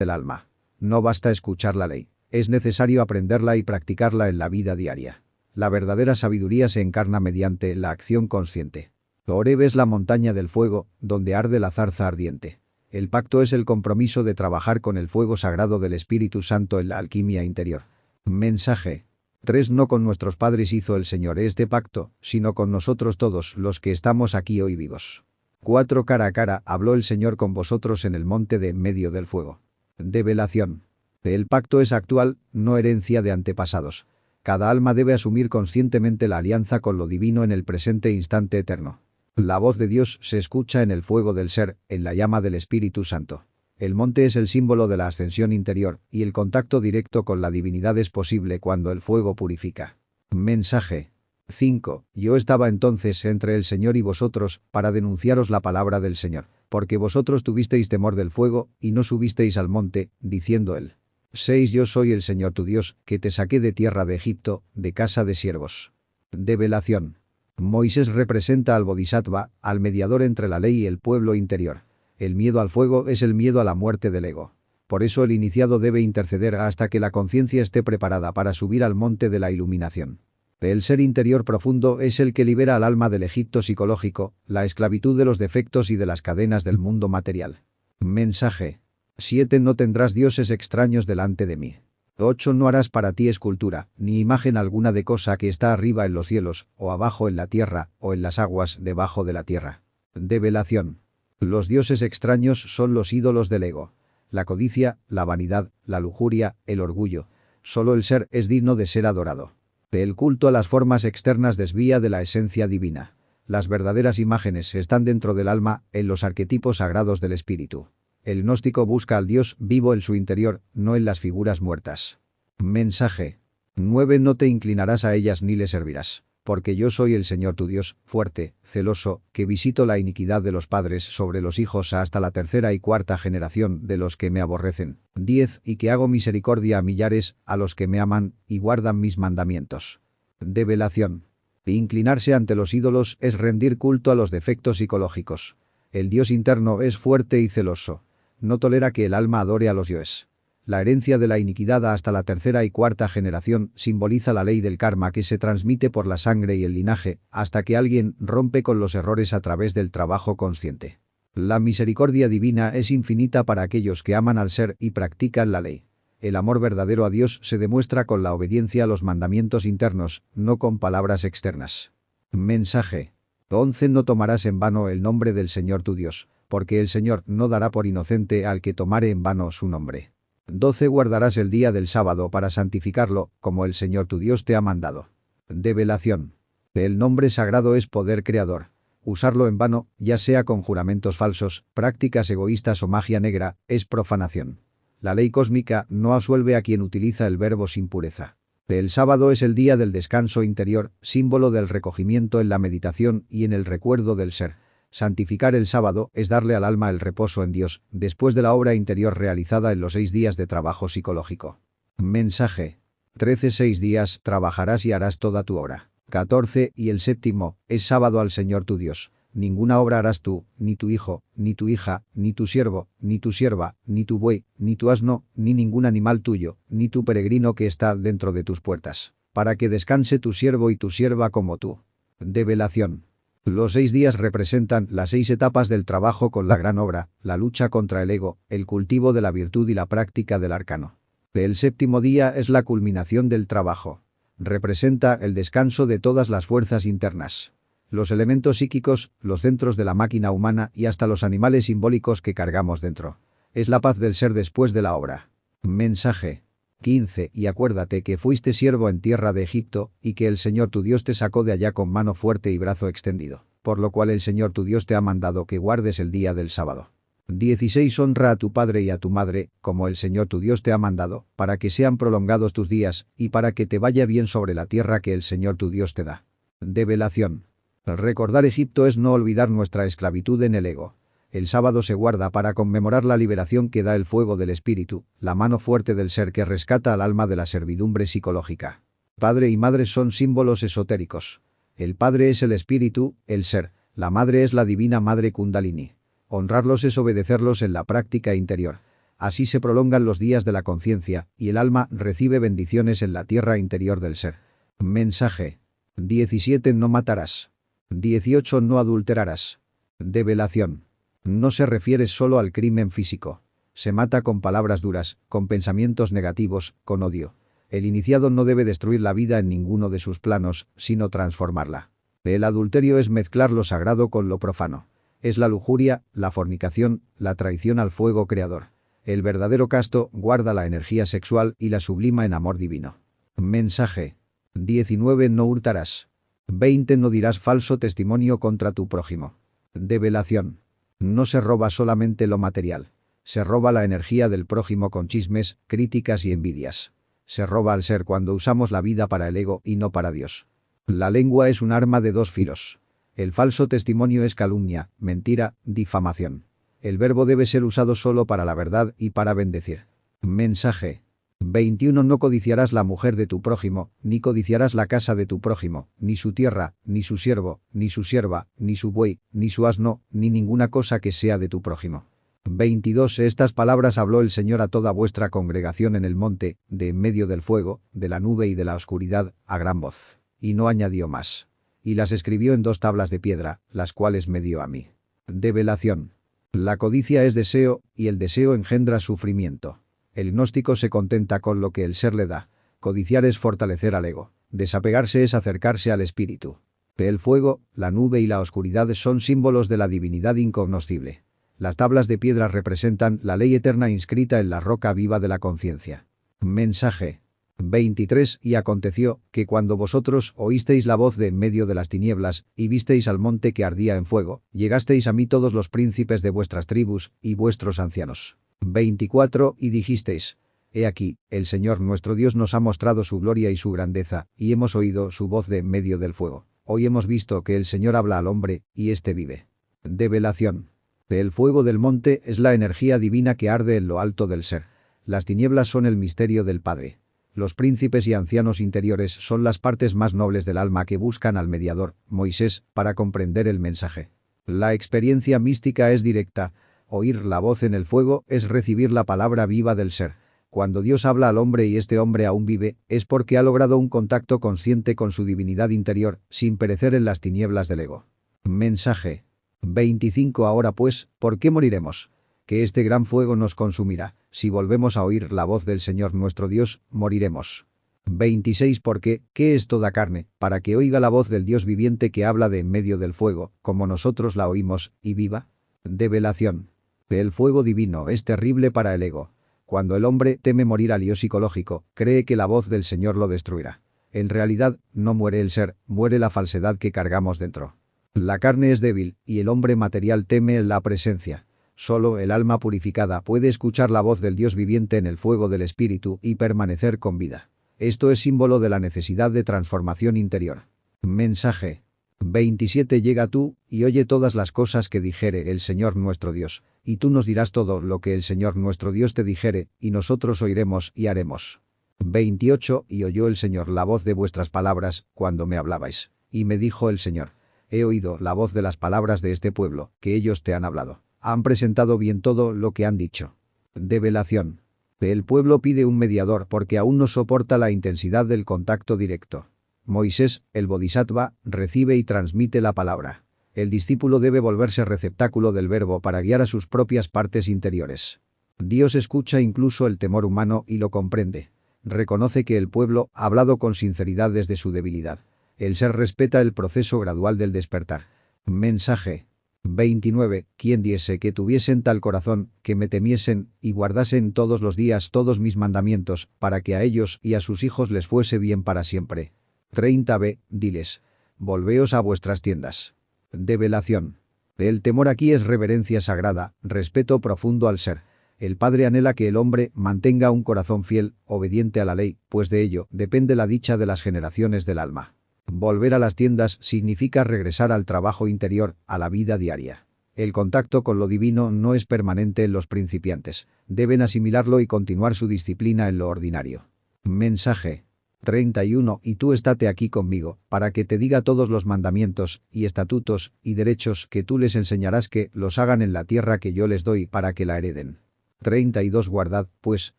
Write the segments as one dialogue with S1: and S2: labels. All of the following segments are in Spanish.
S1: del alma. No basta escuchar la ley, es necesario aprenderla y practicarla en la vida diaria. La verdadera sabiduría se encarna mediante la acción consciente. Horeb es la montaña del fuego, donde arde la zarza ardiente. El pacto es el compromiso de trabajar con el fuego sagrado del Espíritu Santo en la alquimia interior. Mensaje. 3. No con nuestros padres hizo el Señor este pacto, sino con nosotros todos los que estamos aquí hoy vivos. 4. Cara a cara habló el Señor con vosotros en el monte de en medio del fuego. Develación. El pacto es actual, no herencia de antepasados. Cada alma debe asumir conscientemente la alianza con lo divino en el presente instante eterno. La voz de Dios se escucha en el fuego del ser, en la llama del Espíritu Santo. El monte es el símbolo de la ascensión interior, y el contacto directo con la divinidad es posible cuando el fuego purifica. Mensaje. 5. Yo estaba entonces entre el Señor y vosotros, para denunciaros la palabra del Señor, porque vosotros tuvisteis temor del fuego, y no subisteis al monte, diciendo él. 6. Yo soy el Señor tu Dios, que te saqué de tierra de Egipto, de casa de siervos. Develación. Moisés representa al Bodhisattva, al mediador entre la ley y el pueblo interior. El miedo al fuego es el miedo a la muerte del ego. Por eso el iniciado debe interceder hasta que la conciencia esté preparada para subir al monte de la iluminación. El ser interior profundo es el que libera al alma del Egipto psicológico, la esclavitud de los defectos y de las cadenas del mundo material. Mensaje. 7. No tendrás dioses extraños delante de mí. 8. No harás para ti escultura, ni imagen alguna de cosa que está arriba en los cielos, o abajo en la tierra, o en las aguas debajo de la tierra. Develación. Los dioses extraños son los ídolos del ego. La codicia, la vanidad, la lujuria, el orgullo. Solo el ser es digno de ser adorado. El culto a las formas externas desvía de la esencia divina. Las verdaderas imágenes están dentro del alma, en los arquetipos sagrados del espíritu. El gnóstico busca al Dios vivo en su interior, no en las figuras muertas. Mensaje. 9. No te inclinarás a ellas ni le servirás. Porque yo soy el Señor tu Dios, fuerte, celoso, que visito la iniquidad de los padres sobre los hijos hasta la tercera y cuarta generación de los que me aborrecen. 10. Y que hago misericordia a millares, a los que me aman, y guardan mis mandamientos. Develación. Inclinarse ante los ídolos es rendir culto a los defectos psicológicos. El Dios interno es fuerte y celoso. No tolera que el alma adore a los yoes. La herencia de la iniquidad hasta la tercera y cuarta generación simboliza la ley del karma que se transmite por la sangre y el linaje, hasta que alguien rompe con los errores a través del trabajo consciente. La misericordia divina es infinita para aquellos que aman al ser y practican la ley. El amor verdadero a Dios se demuestra con la obediencia a los mandamientos internos, no con palabras externas. Mensaje. 11. No tomarás en vano el nombre del Señor tu Dios, porque el Señor no dará por inocente al que tomare en vano su nombre. 12. Guardarás el día del sábado para santificarlo, como el Señor tu Dios te ha mandado. Develación. El nombre sagrado es poder creador. Usarlo en vano, ya sea con juramentos falsos, prácticas egoístas o magia negra, es profanación. La ley cósmica no absuelve a quien utiliza el verbo sin pureza. El sábado es el día del descanso interior, símbolo del recogimiento en la meditación y en el recuerdo del ser. Santificar el sábado es darle al alma el reposo en Dios, después de la obra interior realizada en los 6 días de trabajo psicológico. Mensaje. 13. 6 días trabajarás y harás toda tu obra. 14. Y el séptimo es sábado al Señor tu Dios. Ninguna obra harás tú, ni tu hijo, ni tu hija, ni tu siervo, ni tu sierva, ni tu buey, ni tu asno, ni ningún animal tuyo, ni tu peregrino que está dentro de tus puertas, para que descanse tu siervo y tu sierva como tú. Develación. Los 6 días representan las 6 etapas del trabajo con la gran obra, la lucha contra el ego, el cultivo de la virtud y la práctica del arcano. El séptimo día es la culminación del trabajo. Representa el descanso de todas las fuerzas internas. Los elementos psíquicos, los centros de la máquina humana y hasta los animales simbólicos que cargamos dentro. Es la paz del ser después de la obra. Mensaje. 15. Y acuérdate que fuiste siervo en tierra de Egipto, y que el Señor tu Dios te sacó de allá con mano fuerte y brazo extendido, por lo cual el Señor tu Dios te ha mandado que guardes el día del sábado. 16. Honra a tu padre y a tu madre, como el Señor tu Dios te ha mandado, para que sean prolongados tus días, y para que te vaya bien sobre la tierra que el Señor tu Dios te da. Develación. Recordar Egipto es no olvidar nuestra esclavitud en el ego. El sábado se guarda para conmemorar la liberación que da el fuego del espíritu, la mano fuerte del ser que rescata al alma de la servidumbre psicológica. Padre y madre son símbolos esotéricos. El padre es el espíritu, el ser, la madre es la divina madre Kundalini. Honrarlos es obedecerlos en la práctica interior. Así se prolongan los días de la conciencia, y el alma recibe bendiciones en la tierra interior del ser. Mensaje. 17. No matarás. 18. No adulterarás. Develación. No se refiere solo al crimen físico. Se mata con palabras duras, con pensamientos negativos, con odio. El iniciado no debe destruir la vida en ninguno de sus planos, sino transformarla. El adulterio es mezclar lo sagrado con lo profano. Es la lujuria, la fornicación, la traición al fuego creador. El verdadero casto guarda la energía sexual y la sublima en amor divino. Mensaje. 19. No hurtarás. 20. No dirás falso testimonio contra tu prójimo. Develación. No se roba solamente lo material. Se roba la energía del prójimo con chismes, críticas y envidias. Se roba al ser cuando usamos la vida para el ego y no para Dios. La lengua es un arma de dos filos. El falso testimonio es calumnia, mentira, difamación. El verbo debe ser usado solo para la verdad y para bendecir. Mensaje. 21. No codiciarás la mujer de tu prójimo, ni codiciarás la casa de tu prójimo, ni su tierra, ni su siervo, ni su sierva, ni su buey, ni su asno, ni ninguna cosa que sea de tu prójimo. 22. Estas palabras habló el Señor a toda vuestra congregación en el monte, de en medio del fuego, de la nube y de la oscuridad, a gran voz. Y no añadió más. Y las escribió en 2 tablas de piedra, las cuales me dio a mí. Develación. La codicia es deseo, y el deseo engendra sufrimiento. El gnóstico se contenta con lo que el ser le da. Codiciar es fortalecer al ego. Desapegarse es acercarse al espíritu. El fuego, la nube y la oscuridad son símbolos de la divinidad incognoscible. Las tablas de piedra representan la ley eterna inscrita en la roca viva de la conciencia. Mensaje. 23. Y aconteció, que cuando vosotros oísteis la voz de en medio de las tinieblas, y visteis al monte que ardía en fuego, llegasteis a mí todos los príncipes de vuestras tribus, y vuestros ancianos. 24. Y dijisteis: He aquí, el Señor nuestro Dios nos ha mostrado su gloria y su grandeza, y hemos oído su voz de en medio del fuego. Hoy hemos visto que el Señor habla al hombre, y éste vive. Develación. El fuego del monte es la energía divina que arde en lo alto del ser. Las tinieblas son el misterio del Padre. Los príncipes y ancianos interiores son las partes más nobles del alma que buscan al mediador, Moisés, para comprender el mensaje. La experiencia mística es directa. Oír la voz en el fuego es recibir la palabra viva del ser. Cuando Dios habla al hombre y este hombre aún vive, es porque ha logrado un contacto consciente con su divinidad interior, sin perecer en las tinieblas del ego. Mensaje. 25. Ahora pues, ¿por qué moriremos? Que este gran fuego nos consumirá. Si volvemos a oír la voz del Señor nuestro Dios, moriremos. 26. Porque, ¿qué es toda carne? Para que oiga la voz del Dios viviente que habla de en medio del fuego, como nosotros la oímos, y viva. Develación. El fuego divino es terrible para el ego. Cuando el hombre teme morir al yo psicológico, cree que la voz del Señor lo destruirá. En realidad, no muere el ser, muere la falsedad que cargamos dentro. La carne es débil, y el hombre material teme la presencia. Solo el alma purificada puede escuchar la voz del Dios viviente en el fuego del espíritu y permanecer con vida. Esto es símbolo de la necesidad de transformación interior. Mensaje. 27. Llega tú, y oye todas las cosas que dijere el Señor nuestro Dios, y tú nos dirás todo lo que el Señor nuestro Dios te dijere, y nosotros oiremos y haremos. 28. Y oyó el Señor la voz de vuestras palabras, cuando me hablabais. Y me dijo el Señor: He oído la voz de las palabras de este pueblo, que ellos te han hablado. Han presentado bien todo lo que han dicho. Develación. El pueblo pide un mediador porque aún no soporta la intensidad del contacto directo. Moisés, el Bodhisattva, recibe y transmite la palabra. El discípulo debe volverse receptáculo del verbo para guiar a sus propias partes interiores. Dios escucha incluso el temor humano y lo comprende. Reconoce que el pueblo ha hablado con sinceridad desde su debilidad. El ser respeta el proceso gradual del despertar. Mensaje. 29. ¿Quién diese que tuviesen tal corazón, que me temiesen, y guardasen todos los días todos mis mandamientos, para que a ellos y a sus hijos les fuese bien para siempre? 30b. Diles: volveos a vuestras tiendas. Develación. El temor aquí es reverencia sagrada, respeto profundo al ser. El Padre anhela que el hombre mantenga un corazón fiel, obediente a la ley, pues de ello depende la dicha de las generaciones del alma. Volver a las tiendas significa regresar al trabajo interior, a la vida diaria. El contacto con lo divino no es permanente en los principiantes. Deben asimilarlo y continuar su disciplina en lo ordinario. Mensaje. 31. Y tú estate aquí conmigo, para que te diga todos los mandamientos, y estatutos, y derechos que tú les enseñarás, que los hagan en la tierra que yo les doy para que la hereden. 32 Guardad, pues,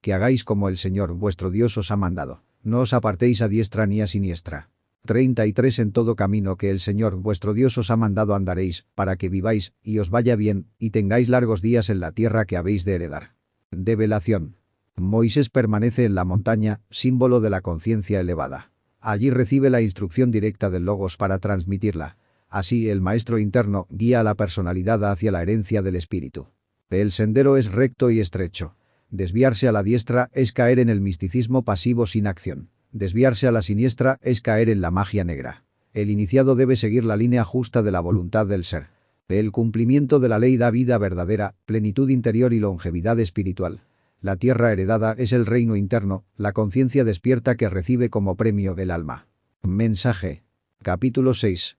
S1: que hagáis como el Señor vuestro Dios os ha mandado. No os apartéis a diestra ni a siniestra. 33 En todo camino que el Señor vuestro Dios os ha mandado andaréis, para que viváis, y os vaya bien, y tengáis largos días en la tierra que habéis de heredar. Develación. Moisés permanece en la montaña, símbolo de la conciencia elevada. Allí recibe la instrucción directa del Logos para transmitirla. Así el maestro interno guía a la personalidad hacia la herencia del espíritu. El sendero es recto y estrecho. Desviarse a la diestra es caer en el misticismo pasivo sin acción. Desviarse a la siniestra es caer en la magia negra. El iniciado debe seguir la línea justa de la voluntad del ser. El cumplimiento de la ley da vida verdadera, plenitud interior y longevidad espiritual. La tierra heredada es el reino interno, la conciencia despierta que recibe como premio el alma. Mensaje. Capítulo 6.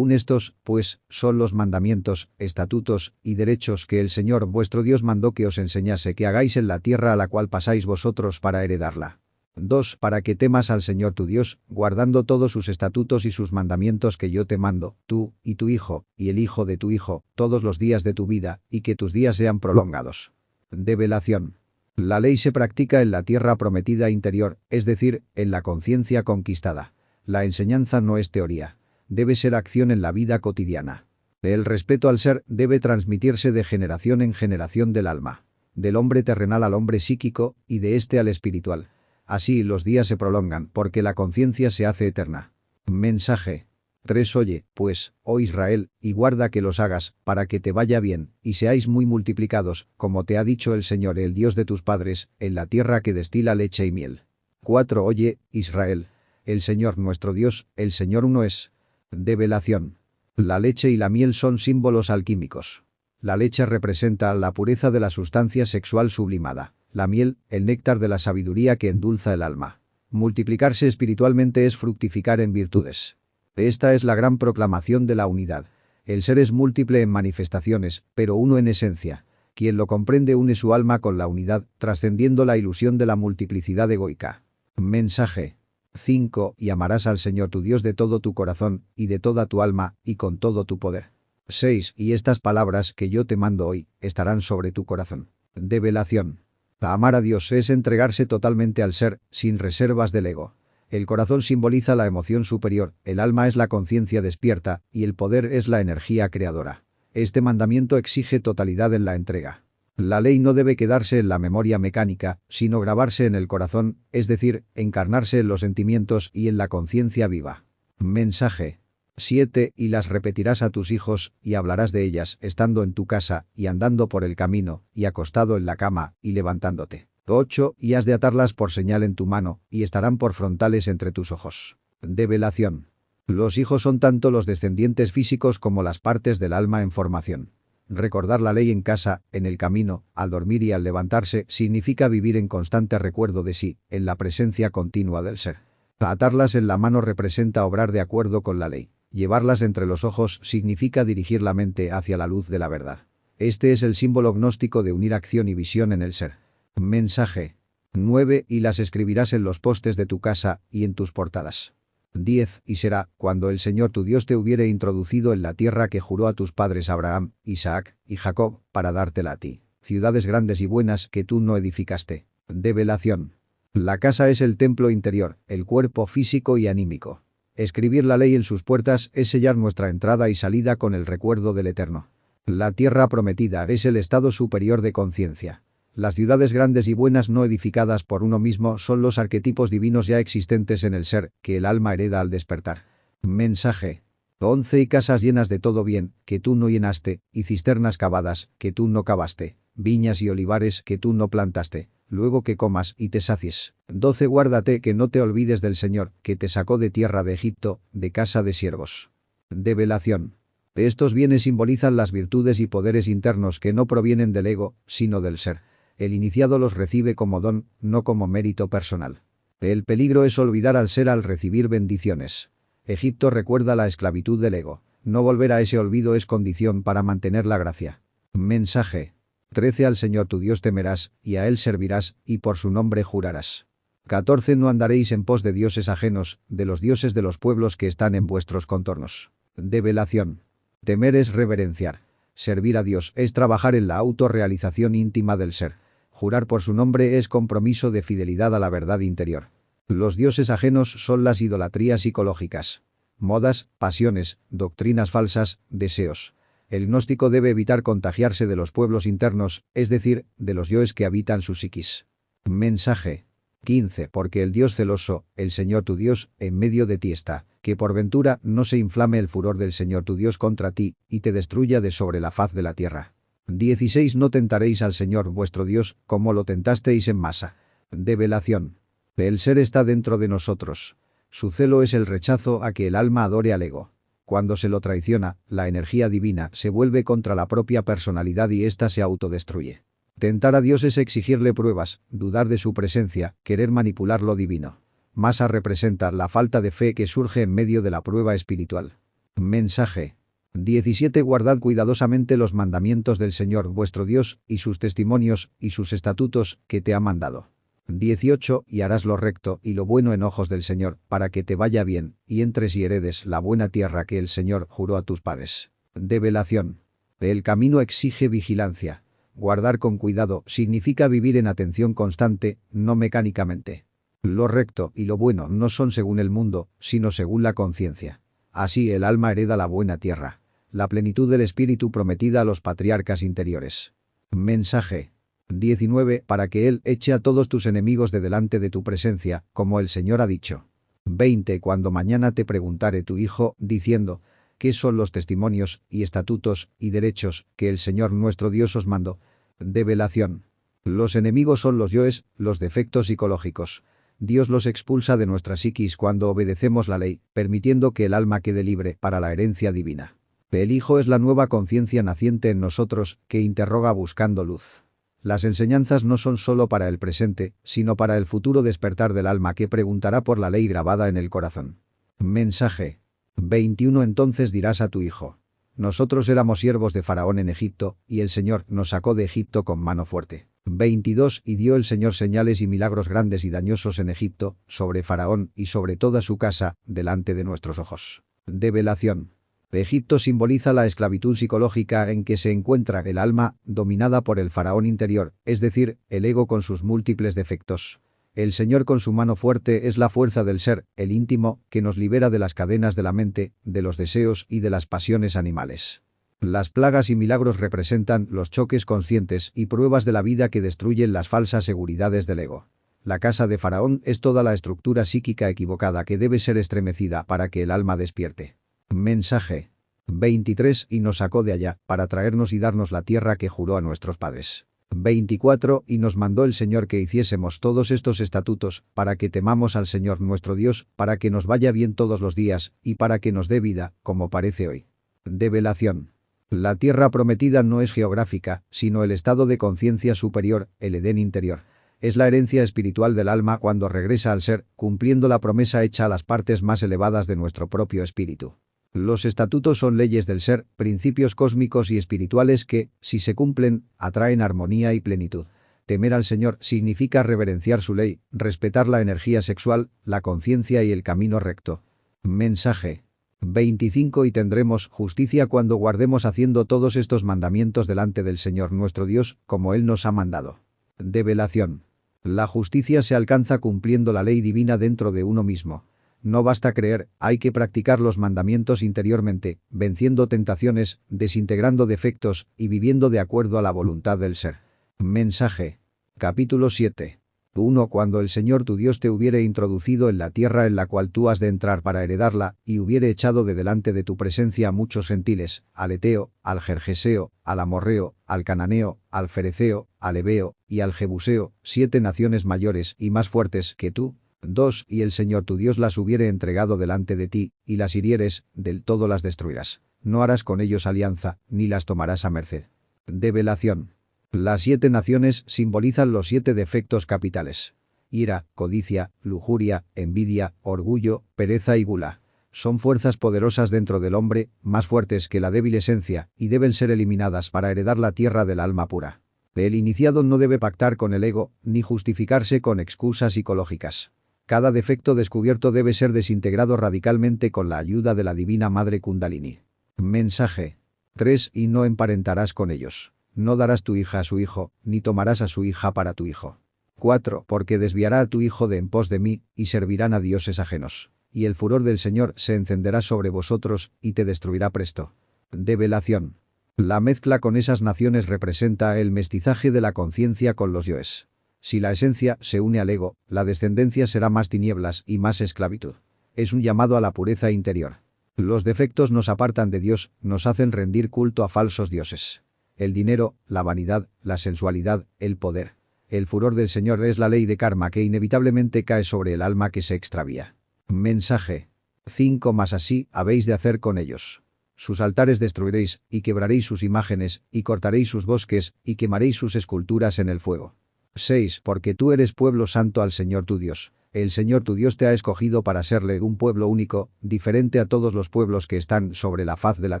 S1: Estos, pues, son los mandamientos, estatutos y derechos que el Señor vuestro Dios mandó que os enseñase que hagáis en la tierra a la cual pasáis vosotros para heredarla. 2. Para que temas al Señor tu Dios, guardando todos sus estatutos y sus mandamientos que yo te mando, tú, y tu hijo, y el hijo de tu hijo, todos los días de tu vida, y que tus días sean prolongados. Develación. La ley se practica en la tierra prometida interior, es decir, en la conciencia conquistada. La enseñanza no es teoría. Debe ser acción en la vida cotidiana. El respeto al ser debe transmitirse de generación en generación del alma. Del hombre terrenal al hombre psíquico, y de este al espiritual. Así los días se prolongan porque la conciencia se hace eterna. Mensaje. 3. Oye, pues, oh Israel, y guarda que los hagas, para que te vaya bien, y seáis muy multiplicados, como te ha dicho el Señor el Dios de tus padres, en la tierra que destila leche y miel. 4. Oye, Israel. El Señor nuestro Dios, el Señor uno es. Develación. La leche y la miel son símbolos alquímicos. La leche representa la pureza de la sustancia sexual sublimada. La miel, el néctar de la sabiduría que endulza el alma. Multiplicarse espiritualmente es fructificar en virtudes. Esta es la gran proclamación de la unidad. El ser es múltiple en manifestaciones, pero uno en esencia. Quien lo comprende une su alma con la unidad, trascendiendo la ilusión de la multiplicidad egoica. Mensaje. 5. Y amarás al Señor tu Dios de todo tu corazón, y de toda tu alma, y con todo tu poder. 6. Y estas palabras que yo te mando hoy, estarán sobre tu corazón. Develación. Amar a Dios es entregarse totalmente al ser, sin reservas del ego. El corazón simboliza la emoción superior, el alma es la conciencia despierta, y el poder es la energía creadora. Este mandamiento exige totalidad en la entrega. La ley no debe quedarse en la memoria mecánica, sino grabarse en el corazón, es decir, encarnarse en los sentimientos y en la conciencia viva. Mensaje. 7. Y las repetirás a tus hijos, y hablarás de ellas, estando en tu casa, y andando por el camino, y acostado en la cama, y levantándote. 8. Y has de atarlas por señal en tu mano, y estarán por frontales entre tus ojos. Develación. Los hijos son tanto los descendientes físicos como las partes del alma en formación. Recordar la ley en casa, en el camino, al dormir y al levantarse, significa vivir en constante recuerdo de sí, en la presencia continua del ser. Atarlas en la mano representa obrar de acuerdo con la ley. Llevarlas entre los ojos significa dirigir la mente hacia la luz de la verdad. Este es el símbolo gnóstico de unir acción y visión en el ser. Mensaje. 9. Y las escribirás en los postes de tu casa y en tus portadas. 10. Y será, cuando el Señor tu Dios te hubiere introducido en la tierra que juró a tus padres Abraham, Isaac y Jacob, para dártela a ti, ciudades grandes y buenas que tú no edificaste. Develación. La casa es el templo interior, el cuerpo físico y anímico. Escribir la ley en sus puertas es sellar nuestra entrada y salida con el recuerdo del Eterno. La tierra prometida es el estado superior de conciencia. Las ciudades grandes y buenas no edificadas por uno mismo son los arquetipos divinos ya existentes en el ser, que el alma hereda al despertar. Mensaje. 11. Y casas llenas de todo bien, que tú no llenaste, y cisternas cavadas, que tú no cavaste, viñas y olivares que tú no plantaste, luego que comas y te sacies. 12. Guárdate que no te olvides del Señor, que te sacó de tierra de Egipto, de casa de siervos. Develación. Estos bienes simbolizan las virtudes y poderes internos que no provienen del ego, sino del ser. El iniciado los recibe como don, no como mérito personal. El peligro es olvidar al ser al recibir bendiciones. Egipto recuerda la esclavitud del ego. No volver a ese olvido es condición para mantener la gracia. Mensaje. 13. Al Señor tu Dios temerás, y a Él servirás, y por su nombre jurarás. 14. No andaréis en pos de dioses ajenos, de los dioses de los pueblos que están en vuestros contornos. Develación. Temer es reverenciar. Servir a Dios es trabajar en la autorrealización íntima del ser. Jurar por su nombre es compromiso de fidelidad a la verdad interior. Los dioses ajenos son las idolatrías psicológicas. Modas, pasiones, doctrinas falsas, deseos. El gnóstico debe evitar contagiarse de los pueblos internos, es decir, de los yoes que habitan su psiquis. Mensaje 15. Porque el Dios celoso, el Señor tu Dios, en medio de ti está, que por ventura no se inflame el furor del Señor tu Dios contra ti, y te destruya de sobre la faz de la tierra. 16. No tentaréis al Señor vuestro Dios, como lo tentasteis en Masa. Develación. El ser está dentro de nosotros. Su celo es el rechazo a que el alma adore al ego. Cuando se lo traiciona, la energía divina se vuelve contra la propia personalidad y ésta se autodestruye. Tentar a Dios es exigirle pruebas, dudar de su presencia, querer manipular lo divino. Masa representa la falta de fe que surge en medio de la prueba espiritual. Mensaje 17. Guardad cuidadosamente los mandamientos del Señor vuestro Dios, y sus testimonios, y sus estatutos, que te ha mandado. 18. Y harás lo recto y lo bueno en ojos del Señor, para que te vaya bien, y entres y heredes la buena tierra que el Señor juró a tus padres. Develación. El camino exige vigilancia. Guardar con cuidado significa vivir en atención constante, no mecánicamente. Lo recto y lo bueno no son según el mundo, sino según la conciencia. Así el alma hereda la buena tierra, la plenitud del espíritu prometida a los patriarcas interiores. Mensaje 19. Para que Él eche a todos tus enemigos de delante de tu presencia, como el Señor ha dicho. 20. Cuando mañana te preguntare tu hijo, diciendo, ¿qué son los testimonios, y estatutos, y derechos, que el Señor nuestro Dios os mandó? Develación. Los enemigos son los yoes, los defectos psicológicos. Dios los expulsa de nuestra psiquis cuando obedecemos la ley, permitiendo que el alma quede libre para la herencia divina. El Hijo es la nueva conciencia naciente en nosotros, que interroga buscando luz. Las enseñanzas no son solo para el presente, sino para el futuro despertar del alma que preguntará por la ley grabada en el corazón. Mensaje 21. Entonces dirás a tu hijo: nosotros éramos siervos de Faraón en Egipto, y el Señor nos sacó de Egipto con mano fuerte. 22. Y dio el Señor señales y milagros grandes y dañosos en Egipto, sobre Faraón y sobre toda su casa, delante de nuestros ojos. Develación. Egipto simboliza la esclavitud psicológica en que se encuentra el alma, dominada por el faraón interior, es decir, el ego con sus múltiples defectos. El Señor con su mano fuerte es la fuerza del ser, el íntimo, que nos libera de las cadenas de la mente, de los deseos y de las pasiones animales. Las plagas y milagros representan los choques conscientes y pruebas de la vida que destruyen las falsas seguridades del ego. La casa de Faraón es toda la estructura psíquica equivocada que debe ser estremecida para que el alma despierte. Mensaje 23. Y nos sacó de allá, para traernos y darnos la tierra que juró a nuestros padres. 24. Y nos mandó el Señor que hiciésemos todos estos estatutos, para que temamos al Señor nuestro Dios, para que nos vaya bien todos los días, y para que nos dé vida, como parece hoy. Develación. La tierra prometida no es geográfica, sino el estado de conciencia superior, el Edén interior. Es la herencia espiritual del alma cuando regresa al ser, cumpliendo la promesa hecha a las partes más elevadas de nuestro propio espíritu. Los estatutos son leyes del ser, principios cósmicos y espirituales que, si se cumplen, atraen armonía y plenitud. Temer al Señor significa reverenciar su ley, respetar la energía sexual, la conciencia y el camino recto. Mensaje 25. Y tendremos justicia cuando guardemos haciendo todos estos mandamientos delante del Señor nuestro Dios, como Él nos ha mandado. Develación. La justicia se alcanza cumpliendo la ley divina dentro de uno mismo. No basta creer, hay que practicar los mandamientos interiormente, venciendo tentaciones, desintegrando defectos y viviendo de acuerdo a la voluntad del ser. Mensaje. Capítulo 7. 1. Cuando el Señor tu Dios te hubiere introducido en la tierra en la cual tú has de entrar para heredarla, y hubiere echado de delante de tu presencia a muchos gentiles, al Eteo, al Gergeseo, al Amorreo, al Cananeo, al Fereceo, al Ebeo y al Jebuseo, 7 naciones mayores y más fuertes que tú. 2. Y el Señor tu Dios las hubiere entregado delante de ti, y las hirieres, del todo las destruirás. No harás con ellos alianza, ni las tomarás a merced. Develación. Las 7 naciones simbolizan los 7 defectos capitales: ira, codicia, lujuria, envidia, orgullo, pereza y gula. Son fuerzas poderosas dentro del hombre, más fuertes que la débil esencia, y deben ser eliminadas para heredar la tierra del alma pura. El iniciado no debe pactar con el ego, ni justificarse con excusas psicológicas. Cada defecto descubierto debe ser desintegrado radicalmente con la ayuda de la Divina Madre Kundalini. Mensaje 3. Y no emparentarás con ellos. No darás tu hija a su hijo, ni tomarás a su hija para tu hijo. 4. Porque desviará a tu hijo de en pos de mí, y servirán a dioses ajenos. Y el furor del Señor se encenderá sobre vosotros, y te destruirá presto. Develación. La mezcla con esas naciones representa el mestizaje de la conciencia con los yoes. Si la esencia se une al ego, la descendencia será más tinieblas y más esclavitud. Es un llamado a la pureza interior. Los defectos nos apartan de Dios, nos hacen rendir culto a falsos dioses. El dinero, la vanidad, la sensualidad, el poder. El furor del Señor es la ley de karma que inevitablemente cae sobre el alma que se extravía. Mensaje. 5. Mas así habéis de hacer con ellos. Sus altares destruiréis, y quebraréis sus imágenes, y cortaréis sus bosques, y quemaréis sus esculturas en el fuego. 6. Porque tú eres pueblo santo al Señor tu Dios. El Señor tu Dios te ha escogido para serle un pueblo único, diferente a todos los pueblos que están sobre la faz de la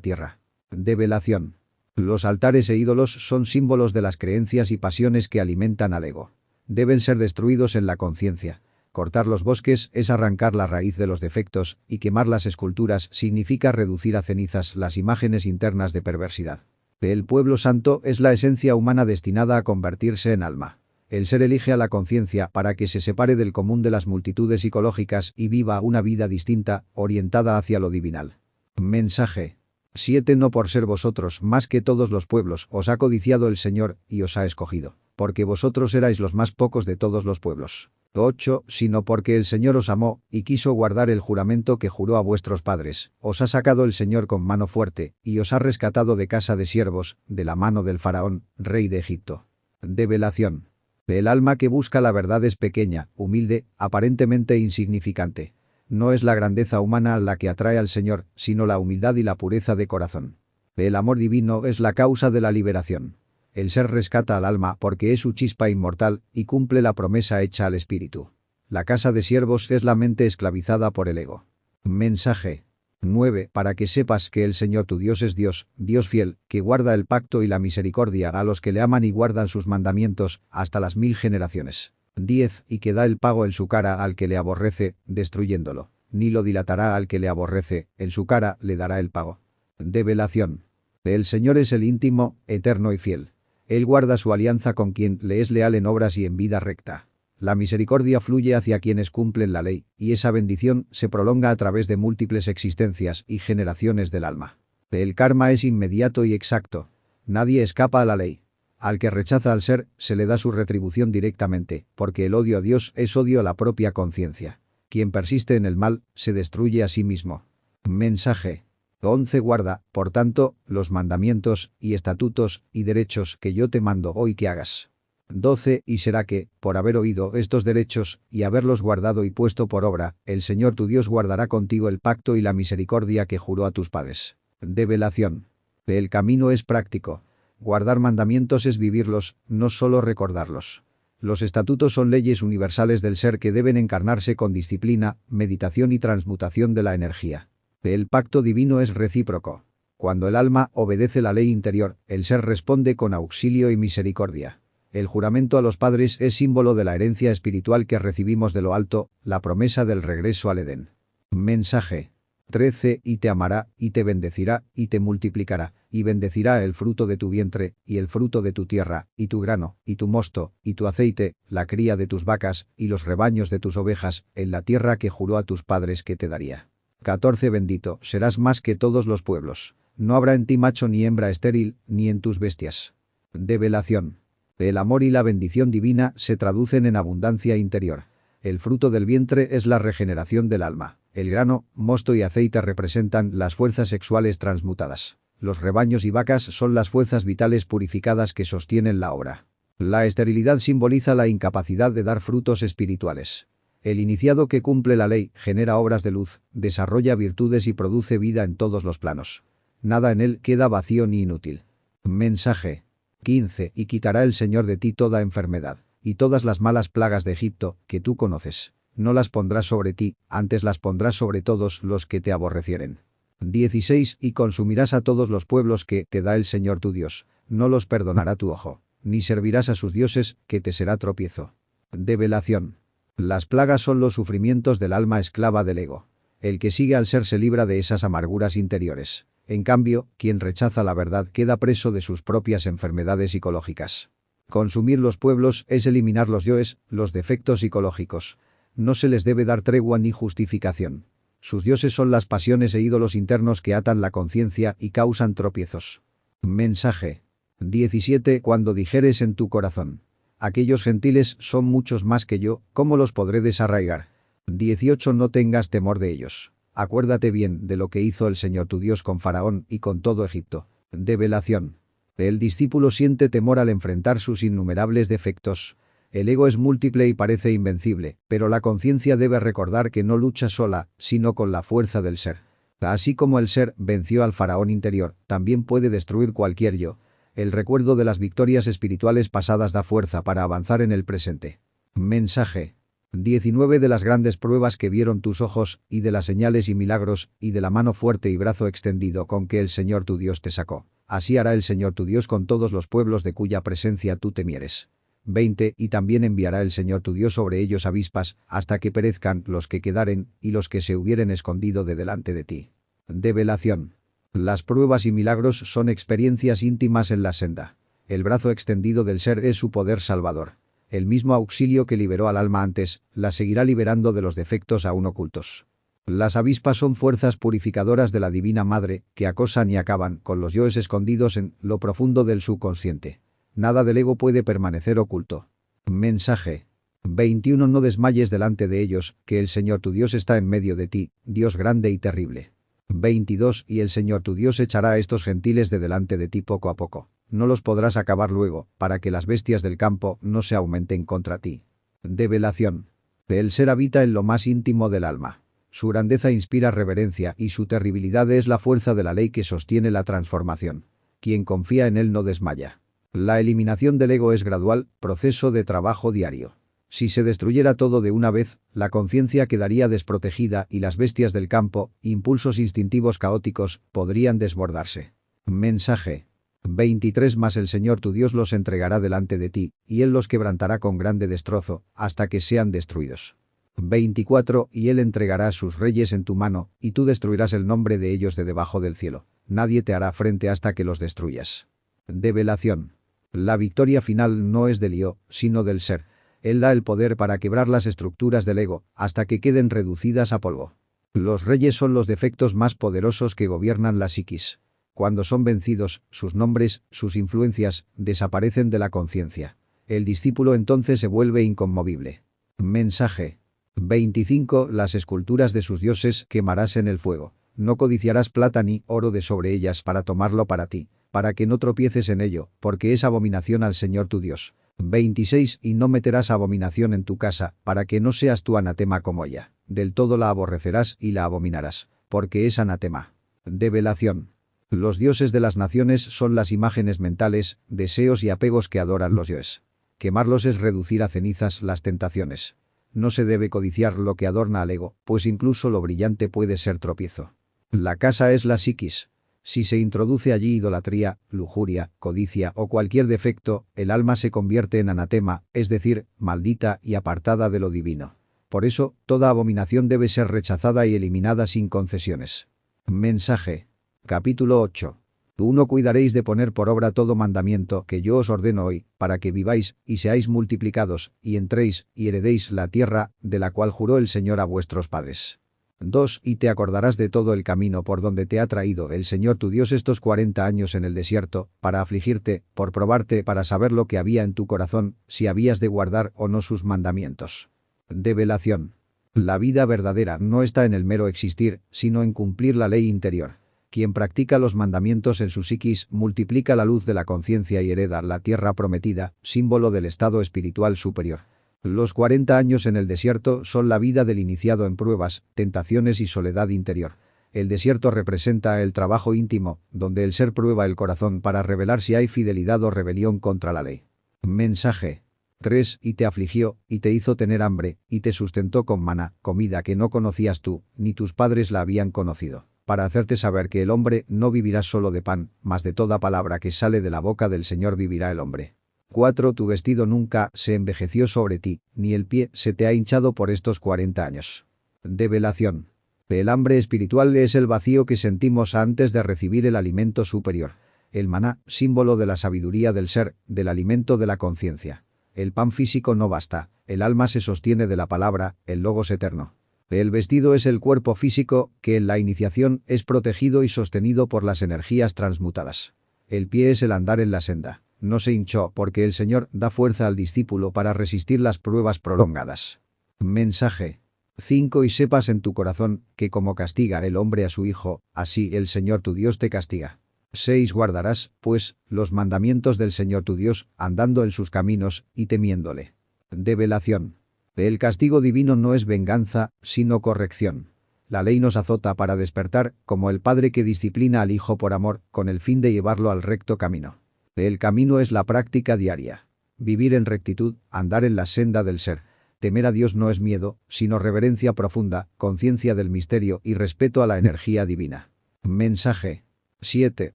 S1: tierra. Develación. Los altares e ídolos son símbolos de las creencias y pasiones que alimentan al ego. Deben ser destruidos en la conciencia. Cortar los bosques es arrancar la raíz de los defectos, y quemar las esculturas significa reducir a cenizas las imágenes internas de perversidad. El pueblo santo es la esencia humana destinada a convertirse en alma. El ser elige a la conciencia para que se separe del común de las multitudes psicológicas y viva una vida distinta, orientada hacia lo divinal. Mensaje. 7. No por ser vosotros más que todos los pueblos os ha codiciado el Señor y os ha escogido, porque vosotros erais los más pocos de todos los pueblos. 8. Sino porque el Señor os amó y quiso guardar el juramento que juró a vuestros padres. Os ha sacado el Señor con mano fuerte y os ha rescatado de casa de siervos, de la mano del faraón, rey de Egipto. Develación. El alma que busca la verdad es pequeña, humilde, aparentemente insignificante. No es la grandeza humana la que atrae al Señor, sino la humildad y la pureza de corazón. El amor divino es la causa de la liberación. El ser rescata al alma porque es su chispa inmortal y cumple la promesa hecha al espíritu. La casa de siervos es la mente esclavizada por el ego. Mensaje. 9. Para que sepas que el Señor tu Dios es Dios, Dios fiel, que guarda el pacto y la misericordia a los que le aman y guardan sus mandamientos hasta las 1000 generaciones. 10. Y que da el pago en su cara al que le aborrece, destruyéndolo. Ni lo dilatará al que le aborrece, en su cara le dará el pago. Develación. El Señor es el íntimo, eterno y fiel. Él guarda su alianza con quien le es leal en obras y en vida recta. La misericordia fluye hacia quienes cumplen la ley, y esa bendición se prolonga a través de múltiples existencias y generaciones del alma. El karma es inmediato y exacto. Nadie escapa a la ley. Al que rechaza al ser, se le da su retribución directamente, porque el odio a Dios es odio a la propia conciencia. Quien persiste en el mal, se destruye a sí mismo. Mensaje. 11. Guarda, por tanto, los mandamientos, y estatutos, y derechos que yo te mando hoy que hagas. 12. Y será que, por haber oído estos derechos, y haberlos guardado y puesto por obra, el Señor tu Dios guardará contigo el pacto y la misericordia que juró a tus padres. Develación. El camino es práctico. Guardar mandamientos es vivirlos, no solo recordarlos. Los estatutos son leyes universales del ser que deben encarnarse con disciplina, meditación y transmutación de la energía. El pacto divino es recíproco. Cuando el alma obedece la ley interior, el ser responde con auxilio y misericordia. El juramento a los padres es símbolo de la herencia espiritual que recibimos de lo alto, la promesa del regreso al Edén. Mensaje. 13. Y te amará, y te bendecirá, y te multiplicará, y bendecirá el fruto de tu vientre, y el fruto de tu tierra, y tu grano, y tu mosto, y tu aceite, la cría de tus vacas, y los rebaños de tus ovejas, en la tierra que juró a tus padres que te daría. 14. Bendito serás más que todos los pueblos. No habrá en ti macho ni hembra estéril, ni en tus bestias. Develación. El amor y la bendición divina se traducen en abundancia interior. El fruto del vientre es la regeneración del alma. El grano, mosto y aceite representan las fuerzas sexuales transmutadas. Los rebaños y vacas son las fuerzas vitales purificadas que sostienen la obra. La esterilidad simboliza la incapacidad de dar frutos espirituales. El iniciado que cumple la ley genera obras de luz, desarrolla virtudes y produce vida en todos los planos. Nada en él queda vacío ni inútil. Mensaje. 15. Y quitará el Señor de ti toda enfermedad, y todas las malas plagas de Egipto, que tú conoces. No las pondrás sobre ti, antes las pondrás sobre todos los que te aborrecieren. 16. Y consumirás a todos los pueblos que te da el Señor tu Dios. No los perdonará tu ojo, ni servirás a sus dioses, que te será tropiezo. Develación. Las plagas son los sufrimientos del alma esclava del ego. El que sigue al ser se libra de esas amarguras interiores. En cambio, quien rechaza la verdad queda preso de sus propias enfermedades psicológicas. Consumir los pueblos es eliminar los yoes, los defectos psicológicos. No se les debe dar tregua ni justificación. Sus dioses son las pasiones e ídolos internos que atan la conciencia y causan tropiezos. Mensaje 17. Cuando dijeres en tu corazón: aquellos gentiles son muchos más que yo, ¿cómo los podré desarraigar? 18. No tengas temor de ellos. Acuérdate bien de lo que hizo el Señor tu Dios con Faraón y con todo Egipto. Develación. El discípulo siente temor al enfrentar sus innumerables defectos. El ego es múltiple y parece invencible, pero la conciencia debe recordar que no lucha sola, sino con la fuerza del ser. Así como el ser venció al faraón interior, también puede destruir cualquier yo. El recuerdo de las victorias espirituales pasadas da fuerza para avanzar en el presente. Mensaje 19. De las grandes pruebas que vieron tus ojos, y de las señales y milagros, y de la mano fuerte y brazo extendido con que el Señor tu Dios te sacó. Así hará el Señor tu Dios con todos los pueblos de cuya presencia tú temieres. 20. Y también enviará el Señor tu Dios sobre ellos avispas, hasta que perezcan los que quedaren, y los que se hubieren escondido de delante de ti. Develación. Las pruebas y milagros son experiencias íntimas en la senda. El brazo extendido del ser es su poder salvador. El mismo auxilio que liberó al alma antes, la seguirá liberando de los defectos aún ocultos. Las avispas son fuerzas purificadoras de la Divina Madre, que acosan y acaban con los yoes escondidos en lo profundo del subconsciente. Nada del ego puede permanecer oculto. Mensaje 21. No desmayes delante de ellos, que el Señor tu Dios está en medio de ti, Dios grande y terrible. 22. Y el Señor tu Dios echará a estos gentiles de delante de ti poco a poco. No los podrás acabar luego, para que las bestias del campo no se aumenten contra ti. Develación. El ser habita en lo más íntimo del alma. Su grandeza inspira reverencia y su terribilidad es la fuerza de la ley que sostiene la transformación. Quien confía en él no desmaya. La eliminación del ego es gradual, proceso de trabajo diario. Si se destruyera todo de una vez, la conciencia quedaría desprotegida y las bestias del campo, impulsos instintivos caóticos, podrían desbordarse. Mensaje 23. Mas el Señor tu Dios los entregará delante de ti, y Él los quebrantará con grande destrozo, hasta que sean destruidos. 24. Y Él entregará sus reyes en tu mano, y tú destruirás el nombre de ellos de debajo del cielo. Nadie te hará frente hasta que los destruyas. Develación. La victoria final no es del yo, sino del ser. Él da el poder para quebrar las estructuras del ego, hasta que queden reducidas a polvo. Los reyes son los defectos más poderosos que gobiernan la psiquis. Cuando son vencidos, sus nombres, sus influencias, desaparecen de la conciencia. El discípulo entonces se vuelve inconmovible. Mensaje 25. Las esculturas de sus dioses quemarás en el fuego. No codiciarás plata ni oro de sobre ellas para tomarlo para ti, para que no tropieces en ello, porque es abominación al Señor tu Dios. 26. Y no meterás abominación en tu casa, para que no seas tu anatema como ella. Del todo la aborrecerás y la abominarás, porque es anatema. Develación. Los dioses de las naciones son las imágenes mentales, deseos y apegos que adoran los yoes. Quemarlos es reducir a cenizas las tentaciones. No se debe codiciar lo que adorna al ego, pues incluso lo brillante puede ser tropiezo. La casa es la psiquis. Si se introduce allí idolatría, lujuria, codicia o cualquier defecto, el alma se convierte en anatema, es decir, maldita y apartada de lo divino. Por eso, toda abominación debe ser rechazada y eliminada sin concesiones. Mensaje. Capítulo 8. 1. Cuidaréis de poner por obra todo mandamiento que yo os ordeno hoy, para que viváis, y seáis multiplicados, y entréis, y heredéis la tierra, de la cual juró el Señor a vuestros padres. 2. Y te acordarás de todo el camino por donde te ha traído el Señor tu Dios estos 40 años en el desierto, para afligirte, por probarte, para saber lo que había en tu corazón, si habías de guardar o no sus mandamientos. Develación. La vida verdadera no está en el mero existir, sino en cumplir la ley interior. Quien practica los mandamientos en su psiquis multiplica la luz de la conciencia y hereda la tierra prometida, símbolo del estado espiritual superior. Los 40 años en el desierto son la vida del iniciado en pruebas, tentaciones y soledad interior. El desierto representa el trabajo íntimo, donde el ser prueba el corazón para revelar si hay fidelidad o rebelión contra la ley. Mensaje. 3. Y te afligió, y te hizo tener hambre, y te sustentó con maná, comida que no conocías tú, ni tus padres la habían conocido, para hacerte saber que el hombre no vivirá solo de pan, mas de toda palabra que sale de la boca del Señor vivirá el hombre. 4. Tu vestido nunca se envejeció sobre ti, ni el pie se te ha hinchado por estos 40 años. Develación. El hambre espiritual es el vacío que sentimos antes de recibir el alimento superior. El maná, símbolo de la sabiduría del ser, del alimento de la conciencia. El pan físico no basta, el alma se sostiene de la palabra, el logos eterno. El vestido es el cuerpo físico, que en la iniciación es protegido y sostenido por las energías transmutadas. El pie es el andar en la senda. No se hinchó porque el Señor da fuerza al discípulo para resistir las pruebas prolongadas. Mensaje 5. Y sepas en tu corazón que como castiga el hombre a su hijo, así el Señor tu Dios te castiga. 6. Guardarás, pues, los mandamientos del Señor tu Dios, andando en sus caminos y temiéndole. Develación. El castigo divino no es venganza, sino corrección. La ley nos azota para despertar, como el padre que disciplina al hijo por amor, con el fin de llevarlo al recto camino. El camino es la práctica diaria. Vivir en rectitud, andar en la senda del ser. Temer a Dios no es miedo, sino reverencia profunda, conciencia del misterio y respeto a la energía divina. Mensaje 7.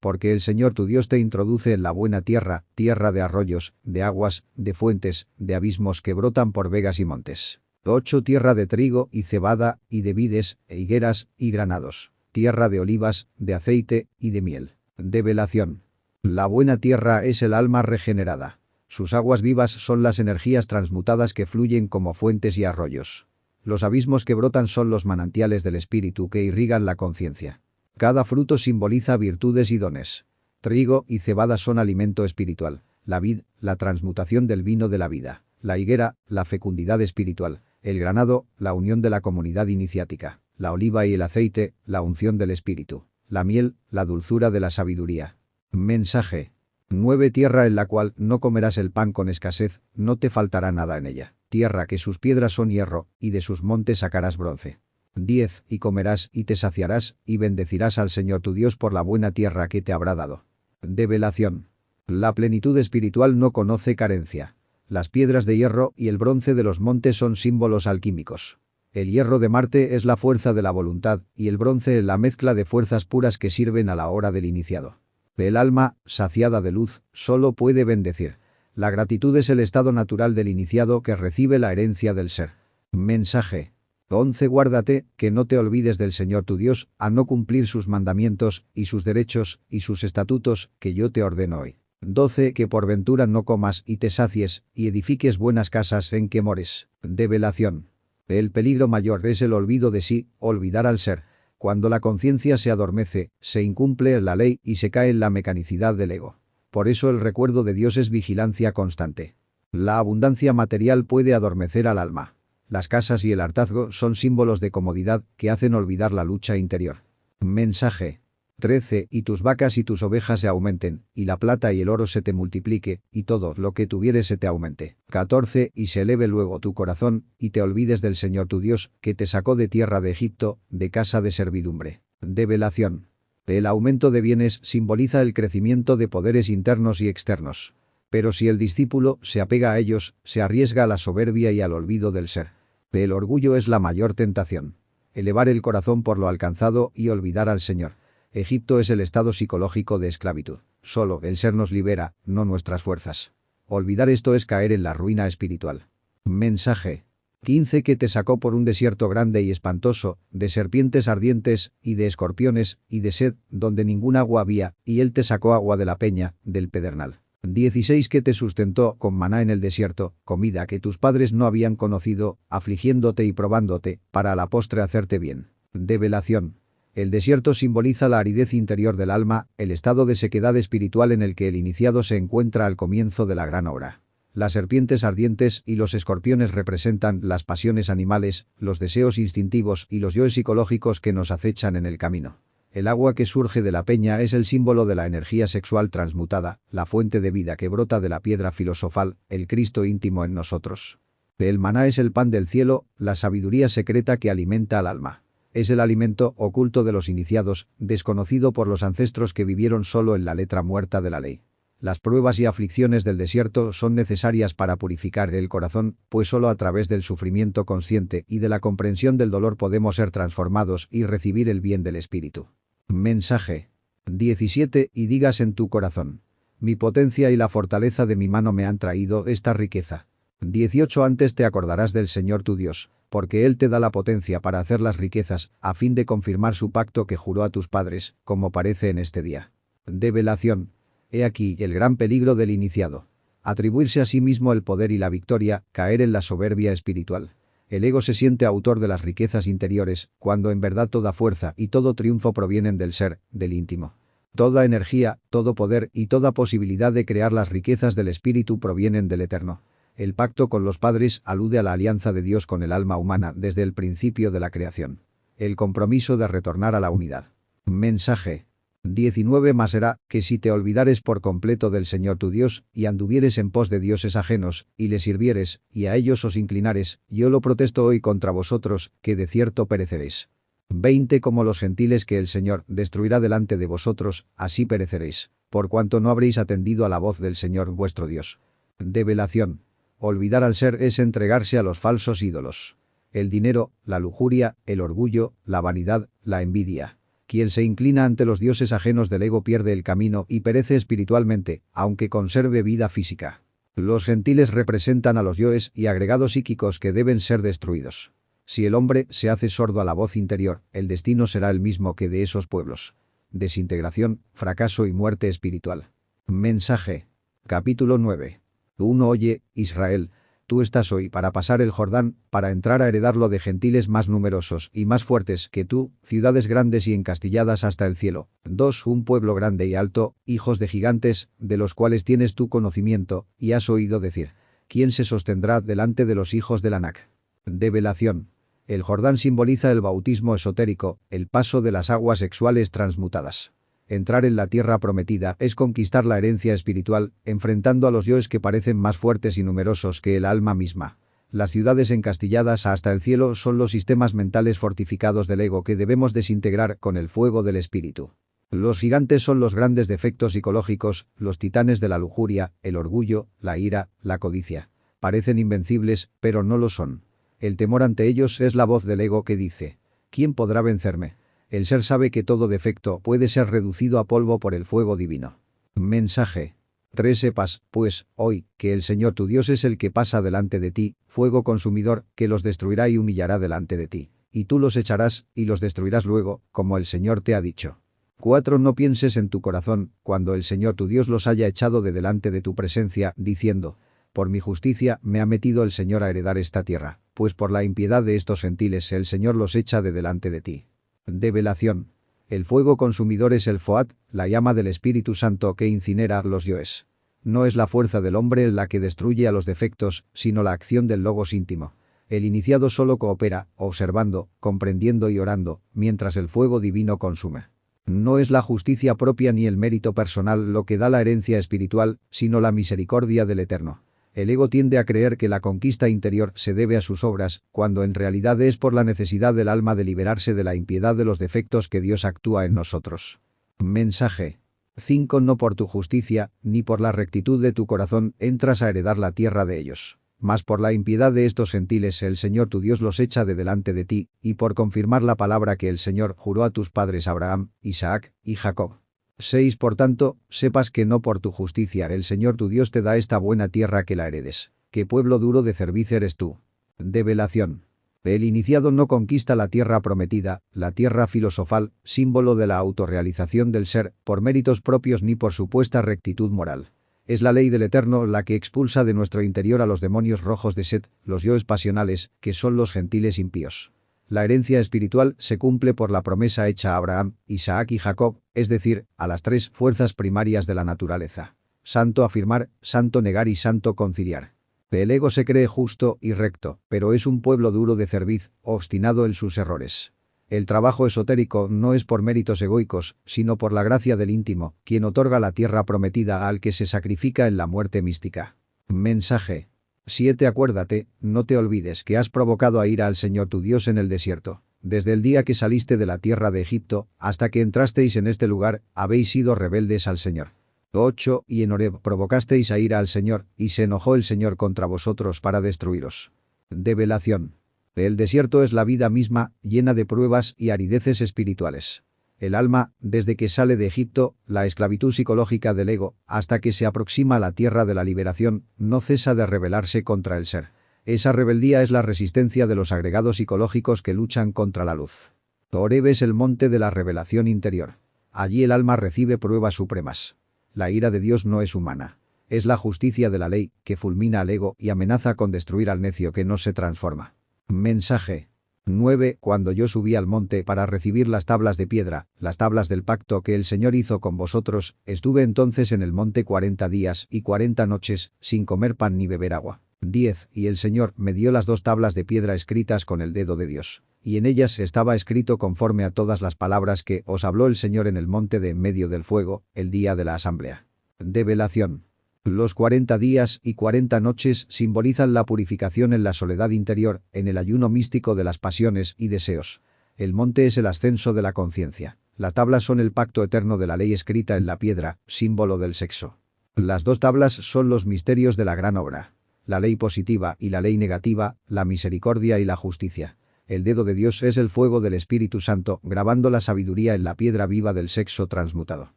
S1: Porque el Señor tu Dios te introduce en la buena tierra, tierra de arroyos, de aguas, de fuentes, de abismos que brotan por vegas y montes. 8. Tierra de trigo y cebada, y de vides, e higueras, y granados. Tierra de olivas, de aceite, y de miel. Develación. La buena tierra es el alma regenerada. Sus aguas vivas son las energías transmutadas que fluyen como fuentes y arroyos. Los abismos que brotan son los manantiales del espíritu que irrigan la conciencia. Cada fruto simboliza virtudes y dones. Trigo y cebada son alimento espiritual. La vid, la transmutación del vino de la vida. La higuera, la fecundidad espiritual. El granado, la unión de la comunidad iniciática. La oliva y el aceite, la unción del espíritu. La miel, la dulzura de la sabiduría. Mensaje 9. Tierra en la cual no comerás el pan con escasez, no te faltará nada en ella. Tierra que sus piedras son hierro, y de sus montes sacarás bronce. 10. Y comerás, y te saciarás, y bendecirás al Señor tu Dios por la buena tierra que te habrá dado. Develación. La plenitud espiritual no conoce carencia. Las piedras de hierro y el bronce de los montes son símbolos alquímicos. El hierro de Marte es la fuerza de la voluntad, y el bronce la mezcla de fuerzas puras que sirven a la hora del iniciado. El alma, saciada de luz, solo puede bendecir. La gratitud es el estado natural del iniciado que recibe la herencia del ser. Mensaje 11. Guárdate, que no te olvides del Señor tu Dios, a no cumplir sus mandamientos, y sus derechos, y sus estatutos, que yo te ordeno hoy. 12. Que por ventura no comas y te sacies, y edifiques buenas casas en que mores. Develación. El peligro mayor es el olvido de sí, olvidar al ser. Cuando la conciencia se adormece, se incumple la ley y se cae en la mecanicidad del ego. Por eso el recuerdo de Dios es vigilancia constante. La abundancia material puede adormecer al alma. Las casas y el hartazgo son símbolos de comodidad que hacen olvidar la lucha interior. Mensaje 13. Y tus vacas y tus ovejas se aumenten, y la plata y el oro se te multiplique, y todo lo que tuvieres se te aumente. 14. Y se eleve luego tu corazón, y te olvides del Señor tu Dios, que te sacó de tierra de Egipto, de casa de servidumbre. Develación. El aumento de bienes simboliza el crecimiento de poderes internos y externos. Pero si el discípulo se apega a ellos, se arriesga a la soberbia y al olvido del ser. El orgullo es la mayor tentación. Elevar el corazón por lo alcanzado y olvidar al Señor. Egipto es el estado psicológico de esclavitud. Solo el ser nos libera, no nuestras fuerzas. Olvidar esto es caer en la ruina espiritual. Mensaje 15. Que te sacó por un desierto grande y espantoso, de serpientes ardientes, y de escorpiones, y de sed, donde ningún agua había, y él te sacó agua de la peña, del pedernal. 16. Que te sustentó con maná en el desierto, comida que tus padres no habían conocido, afligiéndote y probándote, para a la postre hacerte bien. Develación. El desierto simboliza la aridez interior del alma, el estado de sequedad espiritual en el que el iniciado se encuentra al comienzo de la gran obra. Las serpientes ardientes y los escorpiones representan las pasiones animales, los deseos instintivos y los yoes psicológicos que nos acechan en el camino. El agua que surge de la peña es el símbolo de la energía sexual transmutada, la fuente de vida que brota de la piedra filosofal, el Cristo íntimo en nosotros. El maná es el pan del cielo, la sabiduría secreta que alimenta al alma. Es el alimento oculto de los iniciados, desconocido por los ancestros que vivieron solo en la letra muerta de la ley. Las pruebas y aflicciones del desierto son necesarias para purificar el corazón, pues solo a través del sufrimiento consciente y de la comprensión del dolor podemos ser transformados y recibir el bien del espíritu. Mensaje 17. Y digas en tu corazón: mi potencia y la fortaleza de mi mano me han traído esta riqueza. 18. Antes te acordarás del Señor tu Dios, Porque Él te da la potencia para hacer las riquezas, a fin de confirmar su pacto que juró a tus padres, como parece en este día. Develación. He aquí el gran peligro del iniciado. Atribuirse a sí mismo el poder y la victoria, caer en la soberbia espiritual. El ego se siente autor de las riquezas interiores, cuando en verdad toda fuerza y todo triunfo provienen del ser, del íntimo. Toda energía, todo poder y toda posibilidad de crear las riquezas del espíritu provienen del eterno. El pacto con los padres alude a la alianza de Dios con el alma humana desde el principio de la creación. El compromiso de retornar a la unidad. Mensaje. 19 Mas será que si te olvidares por completo del Señor tu Dios, y anduvieres en pos de dioses ajenos, y les sirvieres, y a ellos os inclinares, yo lo protesto hoy contra vosotros, que de cierto pereceréis. 20 Como los gentiles que el Señor destruirá delante de vosotros, así pereceréis, por cuanto no habréis atendido a la voz del Señor vuestro Dios. Develación. Olvidar al ser es entregarse a los falsos ídolos. El dinero, la lujuria, el orgullo, la vanidad, la envidia. Quien se inclina ante los dioses ajenos del ego pierde el camino y perece espiritualmente, aunque conserve vida física. Los gentiles representan a los yoes y agregados psíquicos que deben ser destruidos. Si el hombre se hace sordo a la voz interior, el destino será el mismo que de esos pueblos. Desintegración, fracaso y muerte espiritual. Mensaje. Capítulo 9. 1 Oye, Israel, tú estás hoy para pasar el Jordán, para entrar a heredarlo de gentiles más numerosos y más fuertes que tú, ciudades grandes y encastilladas hasta el cielo. 2 Un pueblo grande y alto, hijos de gigantes, de los cuales tienes tú conocimiento, y has oído decir, ¿quién se sostendrá delante de los hijos del Anak? Develación. El Jordán simboliza el bautismo esotérico, el paso de las aguas sexuales transmutadas. Entrar en la tierra prometida es conquistar la herencia espiritual, enfrentando a los yoes que parecen más fuertes y numerosos que el alma misma. Las ciudades encastilladas hasta el cielo son los sistemas mentales fortificados del ego que debemos desintegrar con el fuego del espíritu. Los gigantes son los grandes defectos psicológicos, los titanes de la lujuria, el orgullo, la ira, la codicia. Parecen invencibles, pero no lo son. El temor ante ellos es la voz del ego que dice, ¿quién podrá vencerme? El ser sabe que todo defecto puede ser reducido a polvo por el fuego divino. Mensaje. 3 Sepas, pues, hoy, que el Señor tu Dios es el que pasa delante de ti, fuego consumidor, que los destruirá y humillará delante de ti. Y tú los echarás, y los destruirás luego, como el Señor te ha dicho. 4 No pienses en tu corazón, cuando el Señor tu Dios los haya echado de delante de tu presencia, diciendo, por mi justicia me ha metido el Señor a heredar esta tierra, pues por la impiedad de estos gentiles el Señor los echa de delante de ti. Develación. El fuego consumidor es el Foat, la llama del Espíritu Santo que incinera los yoes. No es la fuerza del hombre la que destruye a los defectos, sino la acción del logos íntimo. El iniciado solo coopera, observando, comprendiendo y orando, mientras el fuego divino consume. No es la justicia propia ni el mérito personal lo que da la herencia espiritual, sino la misericordia del Eterno. El ego tiende a creer que la conquista interior se debe a sus obras, cuando en realidad es por la necesidad del alma de liberarse de la impiedad de los defectos que Dios actúa en nosotros. Mensaje. 5 No por tu justicia, ni por la rectitud de tu corazón, entras a heredar la tierra de ellos. Mas por la impiedad de estos gentiles el Señor tu Dios los echa de delante de ti, y por confirmar la palabra que el Señor juró a tus padres Abraham, Isaac y Jacob. 6 Por tanto, sepas que no por tu justicia el Señor tu Dios te da esta buena tierra que la heredes. Que pueblo duro de cerviz eres tú. Develación. El iniciado no conquista la tierra prometida, la tierra filosofal, símbolo de la autorrealización del ser, por méritos propios ni por supuesta rectitud moral. Es la ley del Eterno la que expulsa de nuestro interior a los demonios rojos de Set, los yoes pasionales, que son los gentiles impíos. La herencia espiritual se cumple por la promesa hecha a Abraham, Isaac y Jacob, es decir, a las 3 fuerzas primarias de la naturaleza. Santo afirmar, santo negar y santo conciliar. El ego se cree justo y recto, pero es un pueblo duro de cerviz, obstinado en sus errores. El trabajo esotérico no es por méritos egoicos, sino por la gracia del íntimo, quien otorga la tierra prometida al que se sacrifica en la muerte mística. Mensaje. 7 Acuérdate, no te olvides que has provocado a ira al Señor tu Dios en el desierto. Desde el día que saliste de la tierra de Egipto, hasta que entrasteis en este lugar, habéis sido rebeldes al Señor. 8 Y en Horeb provocasteis a ira al Señor, y se enojó el Señor contra vosotros para destruiros. Develación. El desierto es la vida misma, llena de pruebas y arideces espirituales. El alma, desde que sale de Egipto, la esclavitud psicológica del ego, hasta que se aproxima a la tierra de la liberación, no cesa de rebelarse contra el ser. Esa rebeldía es la resistencia de los agregados psicológicos que luchan contra la luz. Horeb es el monte de la revelación interior. Allí el alma recibe pruebas supremas. La ira de Dios no es humana. Es la justicia de la ley que fulmina al ego y amenaza con destruir al necio que no se transforma. Mensaje 9. Cuando yo subí al monte para recibir las tablas de piedra, las tablas del pacto que el Señor hizo con vosotros, estuve entonces en el monte 40 días y 40 noches, sin comer pan ni beber agua. 10. Y el Señor me dio las 2 tablas de piedra escritas con el dedo de Dios. Y en ellas estaba escrito conforme a todas las palabras que os habló el Señor en el monte de en medio del fuego, el día de la asamblea. Develación. Los 40 días y 40 noches simbolizan la purificación en la soledad interior, en el ayuno místico de las pasiones y deseos. El monte es el ascenso de la conciencia. Las tablas son el pacto eterno de la ley escrita en la piedra, símbolo del sexo. Las 2 tablas son los misterios de la gran obra. La ley positiva y la ley negativa, la misericordia y la justicia. El dedo de Dios es el fuego del Espíritu Santo, grabando la sabiduría en la piedra viva del sexo transmutado.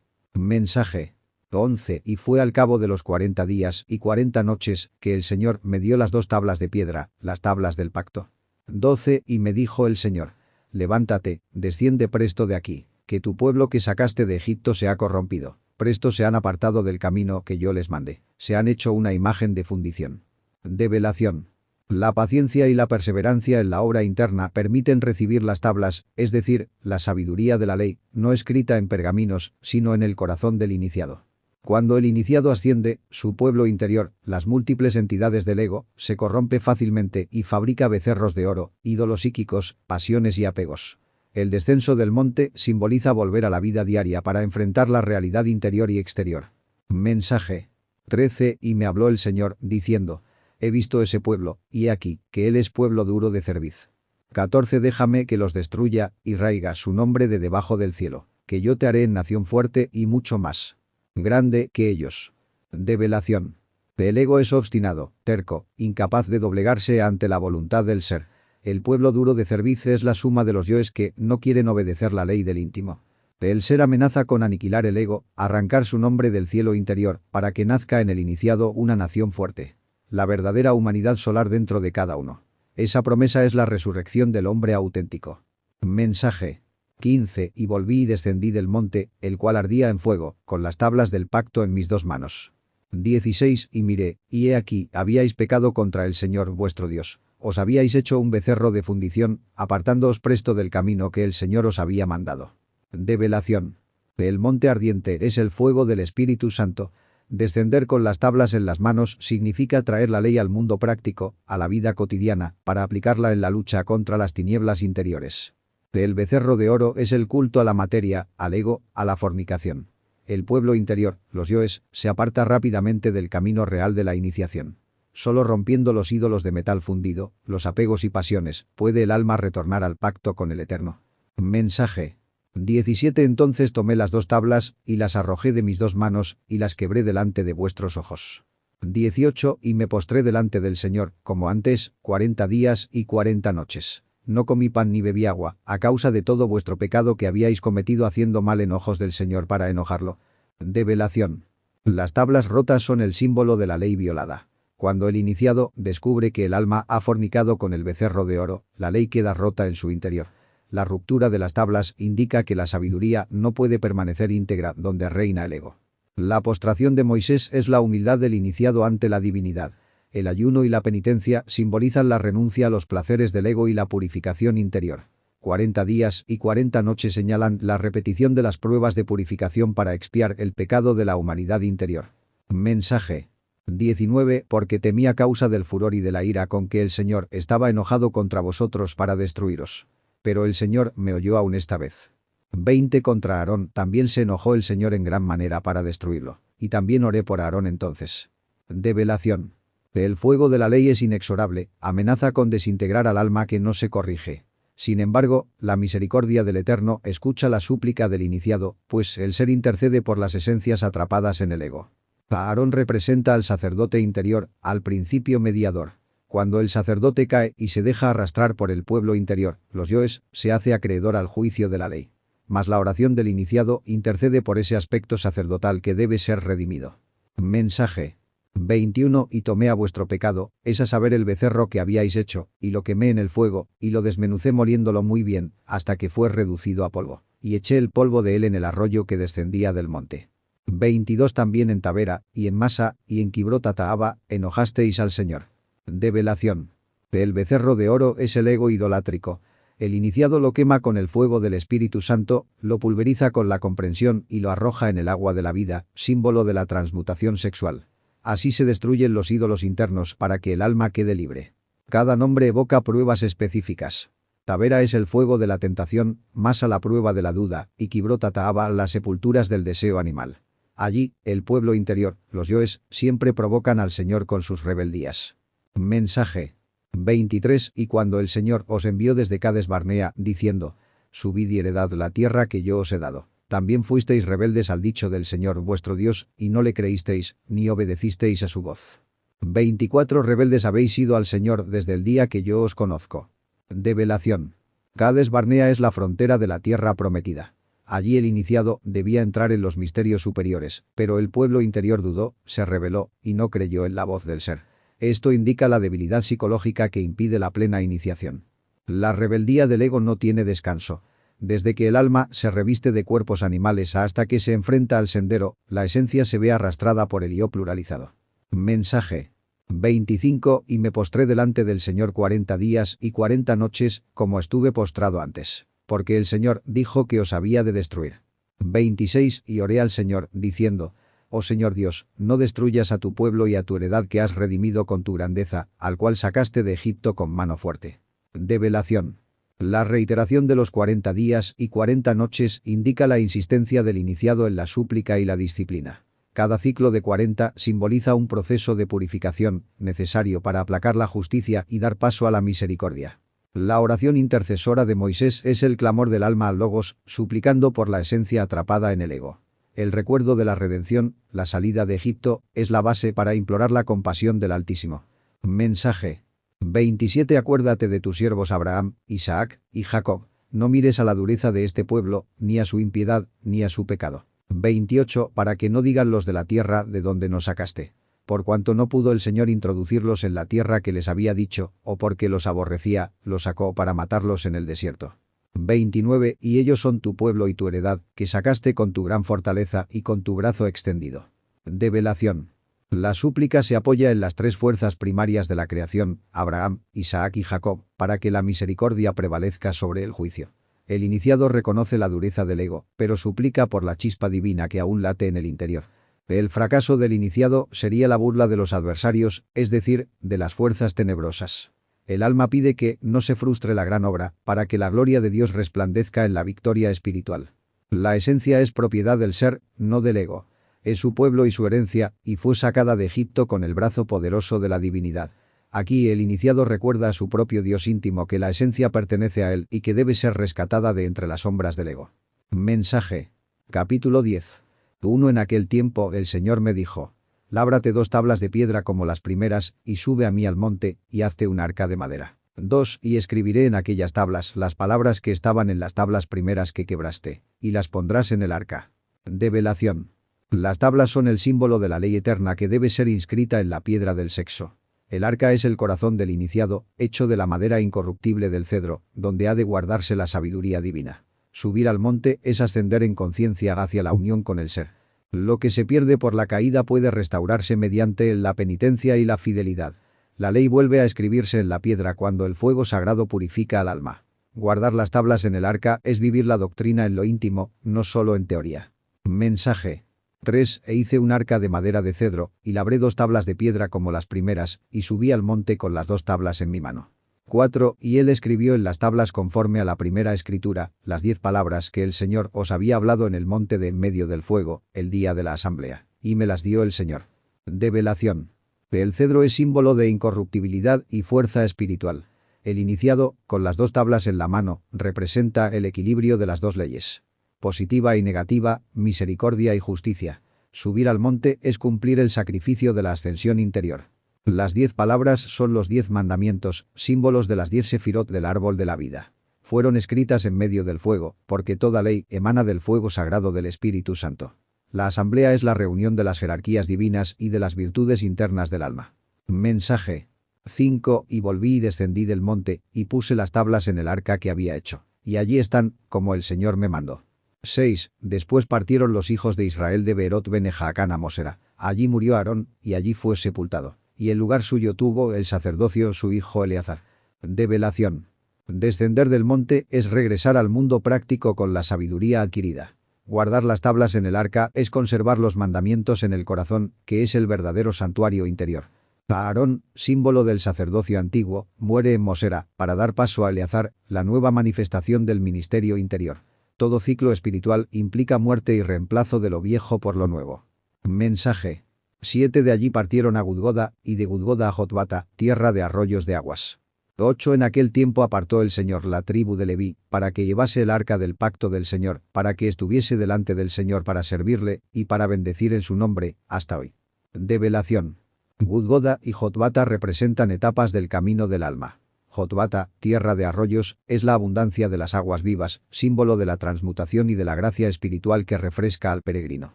S1: Mensaje 11. Y fue al cabo de los 40 días y 40 noches que el Señor me dio las 2 tablas de piedra, las tablas del pacto. 12. Y me dijo el Señor: levántate, desciende presto de aquí, que tu pueblo que sacaste de Egipto se ha corrompido. Presto se han apartado del camino que yo les mandé. Se han hecho una imagen de fundición. Develación. La paciencia y la perseverancia en la obra interna permiten recibir las tablas, es decir, la sabiduría de la ley, no escrita en pergaminos, sino en el corazón del iniciado. Cuando el iniciado asciende, su pueblo interior, las múltiples entidades del ego, se corrompe fácilmente y fabrica becerros de oro, ídolos psíquicos, pasiones y apegos. El descenso del monte simboliza volver a la vida diaria para enfrentar la realidad interior y exterior. Mensaje 13. Y me habló el Señor, diciendo: he visto ese pueblo, y he aquí, que él es pueblo duro de cerviz. 14. Déjame que los destruya, y raiga su nombre de debajo del cielo, que yo te haré en nación fuerte y mucho más grande que ellos. Develación. El ego es obstinado, terco, incapaz de doblegarse ante la voluntad del ser. El pueblo duro de cerviz es la suma de los yoes que no quieren obedecer la ley del íntimo. El ser amenaza con aniquilar el ego, arrancar su nombre del cielo interior, para que nazca en el iniciado una nación fuerte. La verdadera humanidad solar dentro de cada uno. Esa promesa es la resurrección del hombre auténtico. Mensaje 15. Y volví y descendí del monte, el cual ardía en fuego, con las tablas del pacto en mis 2 manos. 16. Y miré, y he aquí, habíais pecado contra el Señor vuestro Dios. Os habíais hecho un becerro de fundición, apartándoos presto del camino que el Señor os había mandado. Develación. El monte ardiente es el fuego del Espíritu Santo. Descender con las tablas en las manos significa traer la ley al mundo práctico, a la vida cotidiana, para aplicarla en la lucha contra las tinieblas interiores. El becerro de oro es el culto a la materia, al ego, a la fornicación. El pueblo interior, los yoes, se aparta rápidamente del camino real de la iniciación. Solo rompiendo los ídolos de metal fundido, los apegos y pasiones, puede el alma retornar al pacto con el Eterno. Mensaje 17. Entonces tomé las 2 tablas, y las arrojé de mis 2 manos, y las quebré delante de vuestros ojos. 18. Y me postré delante del Señor, como antes, 40 días y 40 noches. No comí pan ni bebí agua, a causa de todo vuestro pecado que habíais cometido haciendo mal en ojos del Señor para enojarlo. Develación. Las tablas rotas son el símbolo de la ley violada. Cuando el iniciado descubre que el alma ha fornicado con el becerro de oro, la ley queda rota en su interior. La ruptura de las tablas indica que la sabiduría no puede permanecer íntegra donde reina el ego. La postración de Moisés es la humildad del iniciado ante la divinidad. El ayuno y la penitencia simbolizan la renuncia a los placeres del ego y la purificación interior. 40 días y 40 noches señalan la repetición de las pruebas de purificación para expiar el pecado de la humanidad interior. Mensaje 19. Porque temí a causa del furor y de la ira con que el Señor estaba enojado contra vosotros para destruiros. Pero el Señor me oyó aún esta vez. 20. Contra Aarón también se enojó el Señor en gran manera para destruirlo. Y también oré por Aarón entonces. Develación. El fuego de la ley es inexorable, amenaza con desintegrar al alma que no se corrige. Sin embargo, la misericordia del Eterno escucha la súplica del iniciado, pues el ser intercede por las esencias atrapadas en el ego. Aarón representa al sacerdote interior, al principio mediador. Cuando el sacerdote cae y se deja arrastrar por el pueblo interior, los yoes, se hace acreedor al juicio de la ley. Mas la oración del iniciado intercede por ese aspecto sacerdotal que debe ser redimido. Mensaje 21 Y tomé a vuestro pecado, es a saber el becerro que habíais hecho, y lo quemé en el fuego, y lo desmenucé moliéndolo muy bien, hasta que fue reducido a polvo. Y eché el polvo de él en el arroyo que descendía del monte. 22 También en Tabera, y en Masa, y en Kibrot-Taaba, enojasteis al Señor. Develación. El becerro de oro es el ego idolátrico. El iniciado lo quema con el fuego del Espíritu Santo, lo pulveriza con la comprensión y lo arroja en el agua de la vida, símbolo de la transmutación sexual. Así se destruyen los ídolos internos para que el alma quede libre. Cada nombre evoca pruebas específicas. Tabera es el fuego de la tentación, Masa la prueba de la duda, y Kibrot-Taaba las sepulturas del deseo animal. Allí, el pueblo interior, los yoes, siempre provocan al Señor con sus rebeldías. Mensaje. 23 Y cuando el Señor os envió desde Cades Barnea, diciendo, subid y heredad la tierra que yo os he dado. También fuisteis rebeldes al dicho del Señor vuestro Dios, y no le creísteis, ni obedecisteis a su voz. 24 Rebeldes habéis sido al Señor desde el día que yo os conozco. Develación. Cades Barnea es la frontera de la tierra prometida. Allí el iniciado debía entrar en los misterios superiores, pero el pueblo interior dudó, se rebeló, y no creyó en la voz del ser. Esto indica la debilidad psicológica que impide la plena iniciación. La rebeldía del ego no tiene descanso. Desde que el alma se reviste de cuerpos animales hasta que se enfrenta al sendero, la esencia se ve arrastrada por el yo pluralizado. Mensaje. 25 Y me postré delante del Señor 40 días y 40 noches, como estuve postrado antes. Porque el Señor dijo que os había de destruir. 26 Y oré al Señor, diciendo, oh Señor Dios, no destruyas a tu pueblo y a tu heredad que has redimido con tu grandeza, al cual sacaste de Egipto con mano fuerte. Develación. La reiteración de los 40 días y 40 noches indica la insistencia del iniciado en la súplica y la disciplina. Cada ciclo de 40 simboliza un proceso de purificación, necesario para aplacar la justicia y dar paso a la misericordia. La oración intercesora de Moisés es el clamor del alma al Logos, suplicando por la esencia atrapada en el ego. El recuerdo de la redención, la salida de Egipto, es la base para implorar la compasión del Altísimo. Mensaje. 27 Acuérdate de tus siervos Abraham, Isaac y Jacob. No mires a la dureza de este pueblo, ni a su impiedad, ni a su pecado. 28 Para que no digan los de la tierra de donde nos sacaste. Por cuanto no pudo el Señor introducirlos en la tierra que les había dicho, o porque los aborrecía, los sacó para matarlos en el desierto. 29 Y ellos son tu pueblo y tu heredad, que sacaste con tu gran fortaleza y con tu brazo extendido. Develación. La súplica se apoya en las tres fuerzas primarias de la creación, Abraham, Isaac y Jacob, para que la misericordia prevalezca sobre el juicio. El iniciado reconoce la dureza del ego, pero suplica por la chispa divina que aún late en el interior. El fracaso del iniciado sería la burla de los adversarios, es decir, de las fuerzas tenebrosas. El alma pide que no se frustre la gran obra, para que la gloria de Dios resplandezca en la victoria espiritual. La esencia es propiedad del ser, no del ego. Es su pueblo y su herencia, y fue sacada de Egipto con el brazo poderoso de la divinidad. Aquí el iniciado recuerda a su propio Dios íntimo que la esencia pertenece a él y que debe ser rescatada de entre las sombras del ego. Mensaje. Capítulo 10. 1 En aquel tiempo el Señor me dijo, lábrate 2 tablas de piedra como las primeras, y sube a mí al monte, y hazte un arca de madera. 2 Y escribiré en aquellas tablas las palabras que estaban en las tablas primeras que quebraste, y las pondrás en el arca. Develación. Las tablas son el símbolo de la ley eterna que debe ser inscrita en la piedra del sexo. El arca es el corazón del iniciado, hecho de la madera incorruptible del cedro, donde ha de guardarse la sabiduría divina. Subir al monte es ascender en conciencia hacia la unión con el ser. Lo que se pierde por la caída puede restaurarse mediante la penitencia y la fidelidad. La ley vuelve a escribirse en la piedra cuando el fuego sagrado purifica al alma. Guardar las tablas en el arca es vivir la doctrina en lo íntimo, no solo en teoría. Mensaje. 3 E hice un arca de madera de cedro, y labré 2 tablas de piedra como las primeras, y subí al monte con las 2 tablas en mi mano. 4 Y él escribió en las tablas conforme a la primera escritura, las 10 palabras que el Señor os había hablado en el monte de en medio del fuego, el día de la asamblea, y me las dio el Señor. Develación. El cedro es símbolo de incorruptibilidad y fuerza espiritual. El iniciado, con las 2 tablas en la mano, representa el equilibrio de las 2 leyes. Positiva y negativa, misericordia y justicia. Subir al monte es cumplir el sacrificio de la ascensión interior. Las 10 palabras son los 10 mandamientos, símbolos de las 10 sefirot del árbol de la vida. Fueron escritas en medio del fuego, porque toda ley emana del fuego sagrado del Espíritu Santo. La asamblea es la reunión de las jerarquías divinas y de las virtudes internas del alma. Mensaje. 5. Y volví y descendí del monte, y puse las tablas en el arca que había hecho. Y allí están, como el Señor me mandó. 6. Después partieron los hijos de Israel de Beerot bene Jaacán a Mosera. Allí murió Aarón, y allí fue sepultado. Y el lugar suyo tuvo el sacerdocio su hijo Eleazar. Develación. Descender del monte es regresar al mundo práctico con la sabiduría adquirida. Guardar las tablas en el arca es conservar los mandamientos en el corazón, que es el verdadero santuario interior. Aarón, símbolo del sacerdocio antiguo, muere en Mosera, para dar paso a Eleazar, la nueva manifestación del ministerio interior. Todo ciclo espiritual implica muerte y reemplazo de lo viejo por lo nuevo. Mensaje. 7. De allí partieron a Gudgoda, y de Gudgoda a Jotbata, tierra de arroyos de aguas. 8. En aquel tiempo apartó el Señor la tribu de Leví, para que llevase el arca del pacto del Señor, para que estuviese delante del Señor para servirle, y para bendecir en su nombre, hasta hoy. Develación. Gudgoda y Jotbata representan etapas del camino del alma. Jotbata, tierra de arroyos, es la abundancia de las aguas vivas, símbolo de la transmutación y de la gracia espiritual que refresca al peregrino.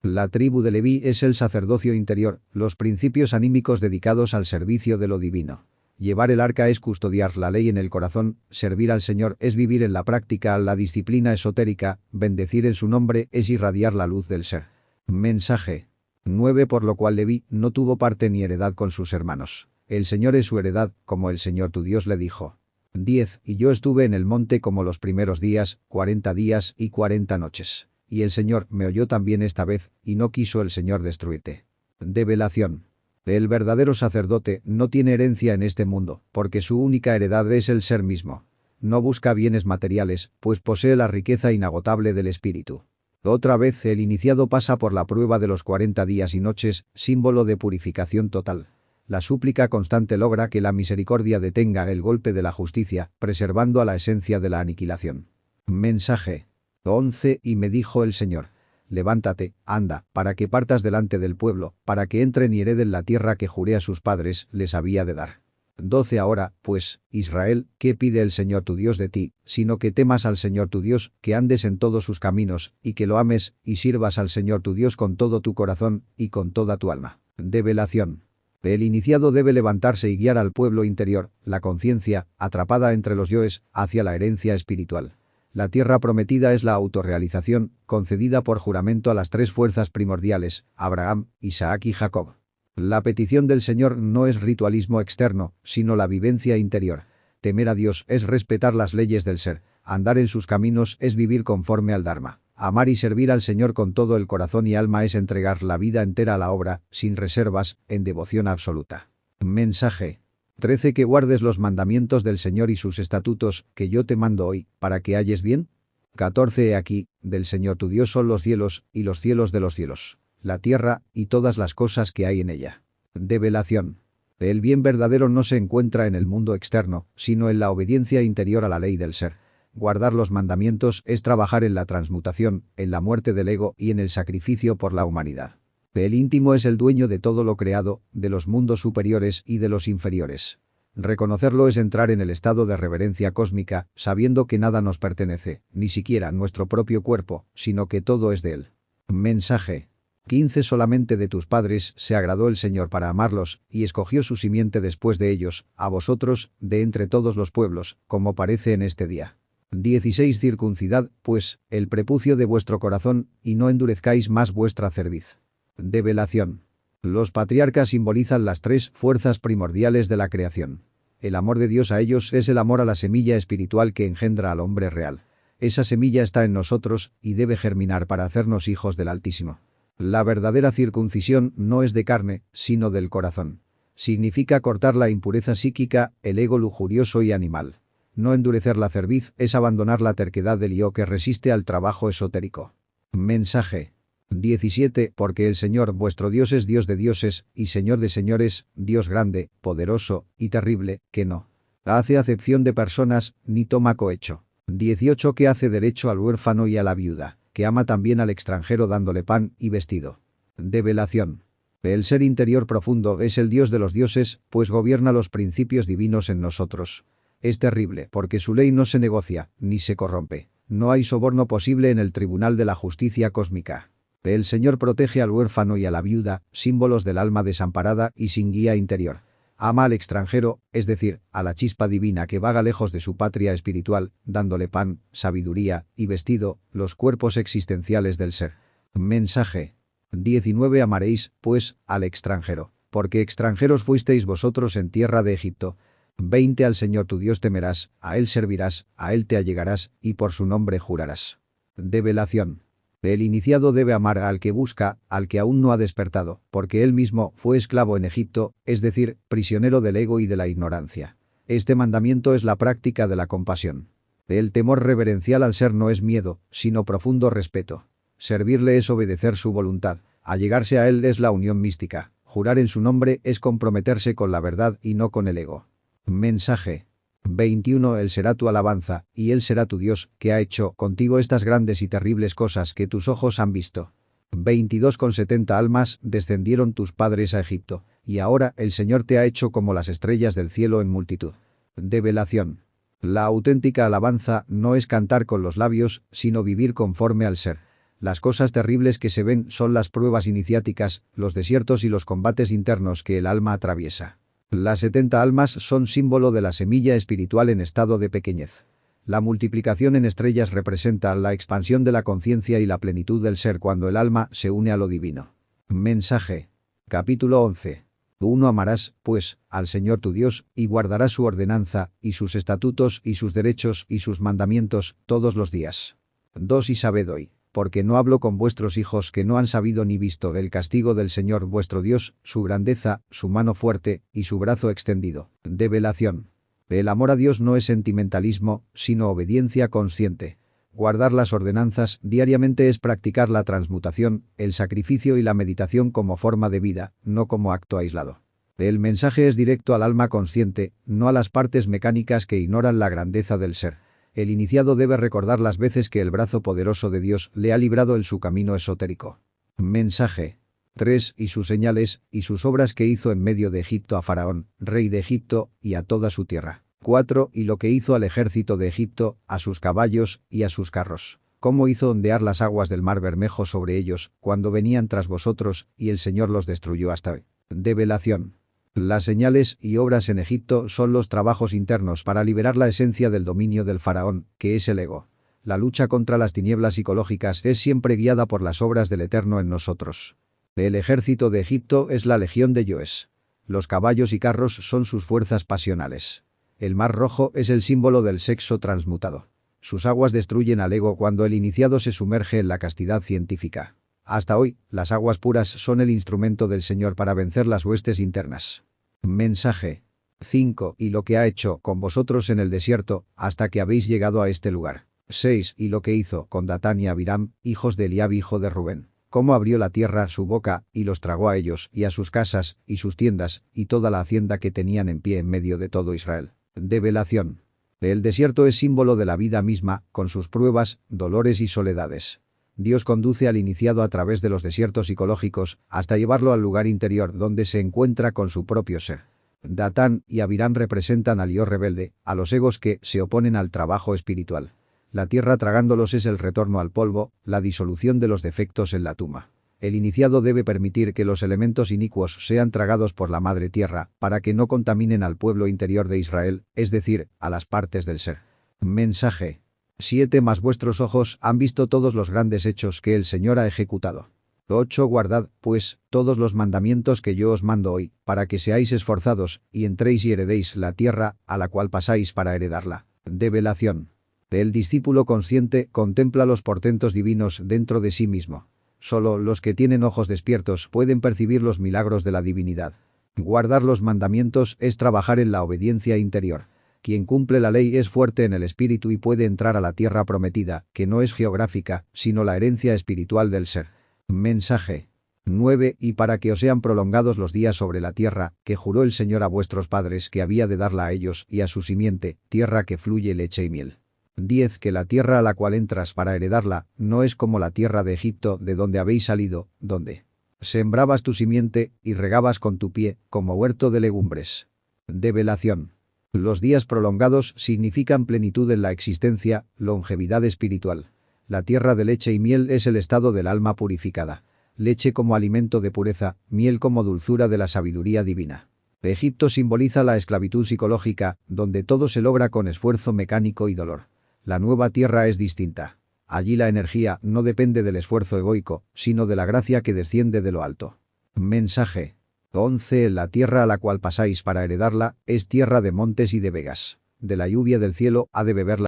S1: La tribu de Leví es el sacerdocio interior, los principios anímicos dedicados al servicio de lo divino. Llevar el arca es custodiar la ley en el corazón, servir al Señor es vivir en la práctica la disciplina esotérica, bendecir en su nombre es irradiar la luz del ser. Mensaje. 9. Por lo cual Leví no tuvo parte ni heredad con sus hermanos. El Señor es su heredad, como el Señor tu Dios le dijo. 10. Y yo estuve en el monte como los primeros días, 40 días y 40 noches. Y el Señor me oyó también esta vez, y no quiso el Señor destruirte. Develación. El verdadero sacerdote no tiene herencia en este mundo, porque su única heredad es el ser mismo. No busca bienes materiales, pues posee la riqueza inagotable del espíritu. Otra vez el iniciado pasa por la prueba de los 40 días y noches, símbolo de purificación total. La súplica constante logra que la misericordia detenga el golpe de la justicia, preservando a la esencia de la aniquilación. Mensaje. 11. Y me dijo el Señor: levántate, anda, para que partas delante del pueblo, para que entren y hereden la tierra que juré a sus padres les había de dar. 12. Ahora, pues, Israel, ¿qué pide el Señor tu Dios de ti, sino que temas al Señor tu Dios, que andes en todos sus caminos, y que lo ames, y sirvas al Señor tu Dios con todo tu corazón, y con toda tu alma? Develación. El iniciado debe levantarse y guiar al pueblo interior, la conciencia, atrapada entre los yoes, hacia la herencia espiritual. La tierra prometida es la autorrealización, concedida por juramento a las tres fuerzas primordiales, Abraham, Isaac y Jacob. La petición del Señor no es ritualismo externo, sino la vivencia interior. Temer a Dios es respetar las leyes del ser, andar en sus caminos es vivir conforme al Dharma. Amar y servir al Señor con todo el corazón y alma es entregar la vida entera a la obra, sin reservas, en devoción absoluta. Mensaje. 13. Que guardes los mandamientos del Señor y sus estatutos, que yo te mando hoy, para que halles bien. 14. He aquí, del Señor tu Dios son los cielos, y los cielos de los cielos, la tierra, y todas las cosas que hay en ella. Develación. El bien verdadero no se encuentra en el mundo externo, sino en la obediencia interior a la ley del ser. Guardar los mandamientos es trabajar en la transmutación, en la muerte del ego y en el sacrificio por la humanidad. El íntimo es el dueño de todo lo creado, de los mundos superiores y de los inferiores. Reconocerlo es entrar en el estado de reverencia cósmica, sabiendo que nada nos pertenece, ni siquiera nuestro propio cuerpo, sino que todo es de él. Mensaje. 15. Solamente de tus padres se agradó el Señor para amarlos, y escogió su simiente después de ellos, a vosotros, de entre todos los pueblos, como parece en este día. 16. Circuncidad, pues, el prepucio de vuestro corazón, y no endurezcáis más vuestra cerviz. Develación. Los patriarcas simbolizan las tres fuerzas primordiales de la creación. El amor de Dios a ellos es el amor a la semilla espiritual que engendra al hombre real. Esa semilla está en nosotros y debe germinar para hacernos hijos del Altísimo. La verdadera circuncisión no es de carne, sino del corazón. Significa cortar la impureza psíquica, el ego lujurioso y animal. No endurecer la cerviz es abandonar la terquedad del yo que resiste al trabajo esotérico. Mensaje. 17. Porque el Señor vuestro Dios es Dios de dioses y Señor de señores, Dios grande, poderoso y terrible, que no hace acepción de personas ni toma cohecho. 18. Que hace derecho al huérfano y a la viuda, que ama también al extranjero dándole pan y vestido. Develación. El ser interior profundo es el Dios de los dioses, pues gobierna los principios divinos en nosotros. Es terrible porque su ley no se negocia, ni se corrompe. No hay soborno posible en el tribunal de la justicia cósmica. El Señor protege al huérfano y a la viuda, símbolos del alma desamparada y sin guía interior. Ama al extranjero, es decir, a la chispa divina que vaga lejos de su patria espiritual, dándole pan, sabiduría y vestido, los cuerpos existenciales del ser. Mensaje. 19 Amaréis, pues, al extranjero, porque extranjeros fuisteis vosotros en tierra de Egipto. 20 Al Señor tu Dios temerás, a Él servirás, a Él te allegarás, y por su nombre jurarás. Develación. El iniciado debe amar al que busca, al que aún no ha despertado, porque él mismo fue esclavo en Egipto, es decir, prisionero del ego y de la ignorancia. Este mandamiento es la práctica de la compasión. El temor reverencial al ser no es miedo, sino profundo respeto. Servirle es obedecer su voluntad, allegarse a él es la unión mística, jurar en su nombre es comprometerse con la verdad y no con el ego. Mensaje. 21 Él será tu alabanza, y Él será tu Dios, que ha hecho contigo estas grandes y terribles cosas que tus ojos han visto. 22 Con 70 almas descendieron tus padres a Egipto, y ahora el Señor te ha hecho como las estrellas del cielo en multitud. Develación. La auténtica alabanza no es cantar con los labios, sino vivir conforme al ser. Las cosas terribles que se ven son las pruebas iniciáticas, los desiertos y los combates internos que el alma atraviesa. Las 70 almas son símbolo de la semilla espiritual en estado de pequeñez. La multiplicación en estrellas representa la expansión de la conciencia y la plenitud del ser cuando el alma se une a lo divino. Mensaje. Capítulo 11. 1 Amarás, pues, al Señor tu Dios, y guardarás su ordenanza, y sus estatutos, y sus derechos, y sus mandamientos, todos los días. 2 Y sabed hoy, porque no hablo con vuestros hijos que no han sabido ni visto el castigo del Señor vuestro Dios, su grandeza, su mano fuerte y su brazo extendido. Develación. El amor a Dios no es sentimentalismo, sino obediencia consciente. Guardar las ordenanzas diariamente es practicar la transmutación, el sacrificio y la meditación como forma de vida, no como acto aislado. El mensaje es directo al alma consciente, no a las partes mecánicas que ignoran la grandeza del ser. El iniciado debe recordar las veces que el brazo poderoso de Dios le ha librado en su camino esotérico. Mensaje. 3 Y sus señales, y sus obras que hizo en medio de Egipto a Faraón, rey de Egipto, y a toda su tierra. 4 Y lo que hizo al ejército de Egipto, a sus caballos y a sus carros. Cómo hizo ondear las aguas del mar Bermejo sobre ellos, cuando venían tras vosotros, y el Señor los destruyó hasta hoy. Develación. Las señales y obras en Egipto son los trabajos internos para liberar la esencia del dominio del faraón, que es el ego. La lucha contra las tinieblas psicológicas es siempre guiada por las obras del Eterno en nosotros. El ejército de Egipto es la legión de Yoes. Los caballos y carros son sus fuerzas pasionales. El mar rojo es el símbolo del sexo transmutado. Sus aguas destruyen al ego cuando el iniciado se sumerge en la castidad científica. Hasta hoy, las aguas puras son el instrumento del Señor para vencer las huestes internas. Mensaje. 5 Y lo que ha hecho con vosotros en el desierto, hasta que habéis llegado a este lugar. 6 Y lo que hizo con Datán y Abiram, hijos de Eliab hijo de Rubén. Cómo abrió la tierra su boca, y los tragó a ellos, y a sus casas, y sus tiendas, y toda la hacienda que tenían en pie en medio de todo Israel. Develación. El desierto es símbolo de la vida misma, con sus pruebas, dolores y soledades. Dios conduce al iniciado a través de los desiertos psicológicos hasta llevarlo al lugar interior donde se encuentra con su propio ser. Datán y Abiram representan al yo rebelde, a los egos que se oponen al trabajo espiritual. La tierra tragándolos es el retorno al polvo, la disolución de los defectos en la tumba. El iniciado debe permitir que los elementos inicuos sean tragados por la madre tierra para que no contaminen al pueblo interior de Israel, es decir, a las partes del ser. Mensaje. 7 Mas vuestros ojos han visto todos los grandes hechos que el Señor ha ejecutado. 8 Guardad, pues, todos los mandamientos que yo os mando hoy, para que seáis esforzados, y entréis y heredéis la tierra, a la cual pasáis para heredarla. Develación. El discípulo consciente contempla los portentos divinos dentro de sí mismo. Solo los que tienen ojos despiertos pueden percibir los milagros de la divinidad. Guardar los mandamientos es trabajar en la obediencia interior. Quien cumple la ley es fuerte en el espíritu y puede entrar a la tierra prometida, que no es geográfica, sino la herencia espiritual del ser. Mensaje. 9 Y para que os sean prolongados los días sobre la tierra, que juró el Señor a vuestros padres que había de darla a ellos y a su simiente, tierra que fluye leche y miel. 10 Que la tierra a la cual entras para heredarla, no es como la tierra de Egipto de donde habéis salido, donde sembrabas tu simiente y regabas con tu pie, como huerto de legumbres. Develación. Los días prolongados significan plenitud en la existencia, longevidad espiritual. La tierra de leche y miel es el estado del alma purificada. Leche como alimento de pureza, miel como dulzura de la sabiduría divina. Egipto simboliza la esclavitud psicológica, donde todo se logra con esfuerzo mecánico y dolor. La nueva tierra es distinta. Allí la energía no depende del esfuerzo egoico, sino de la gracia que desciende de lo alto. Mensaje. 11. La tierra a la cual pasáis para heredarla es tierra de montes y de vegas. De la lluvia del cielo ha de beber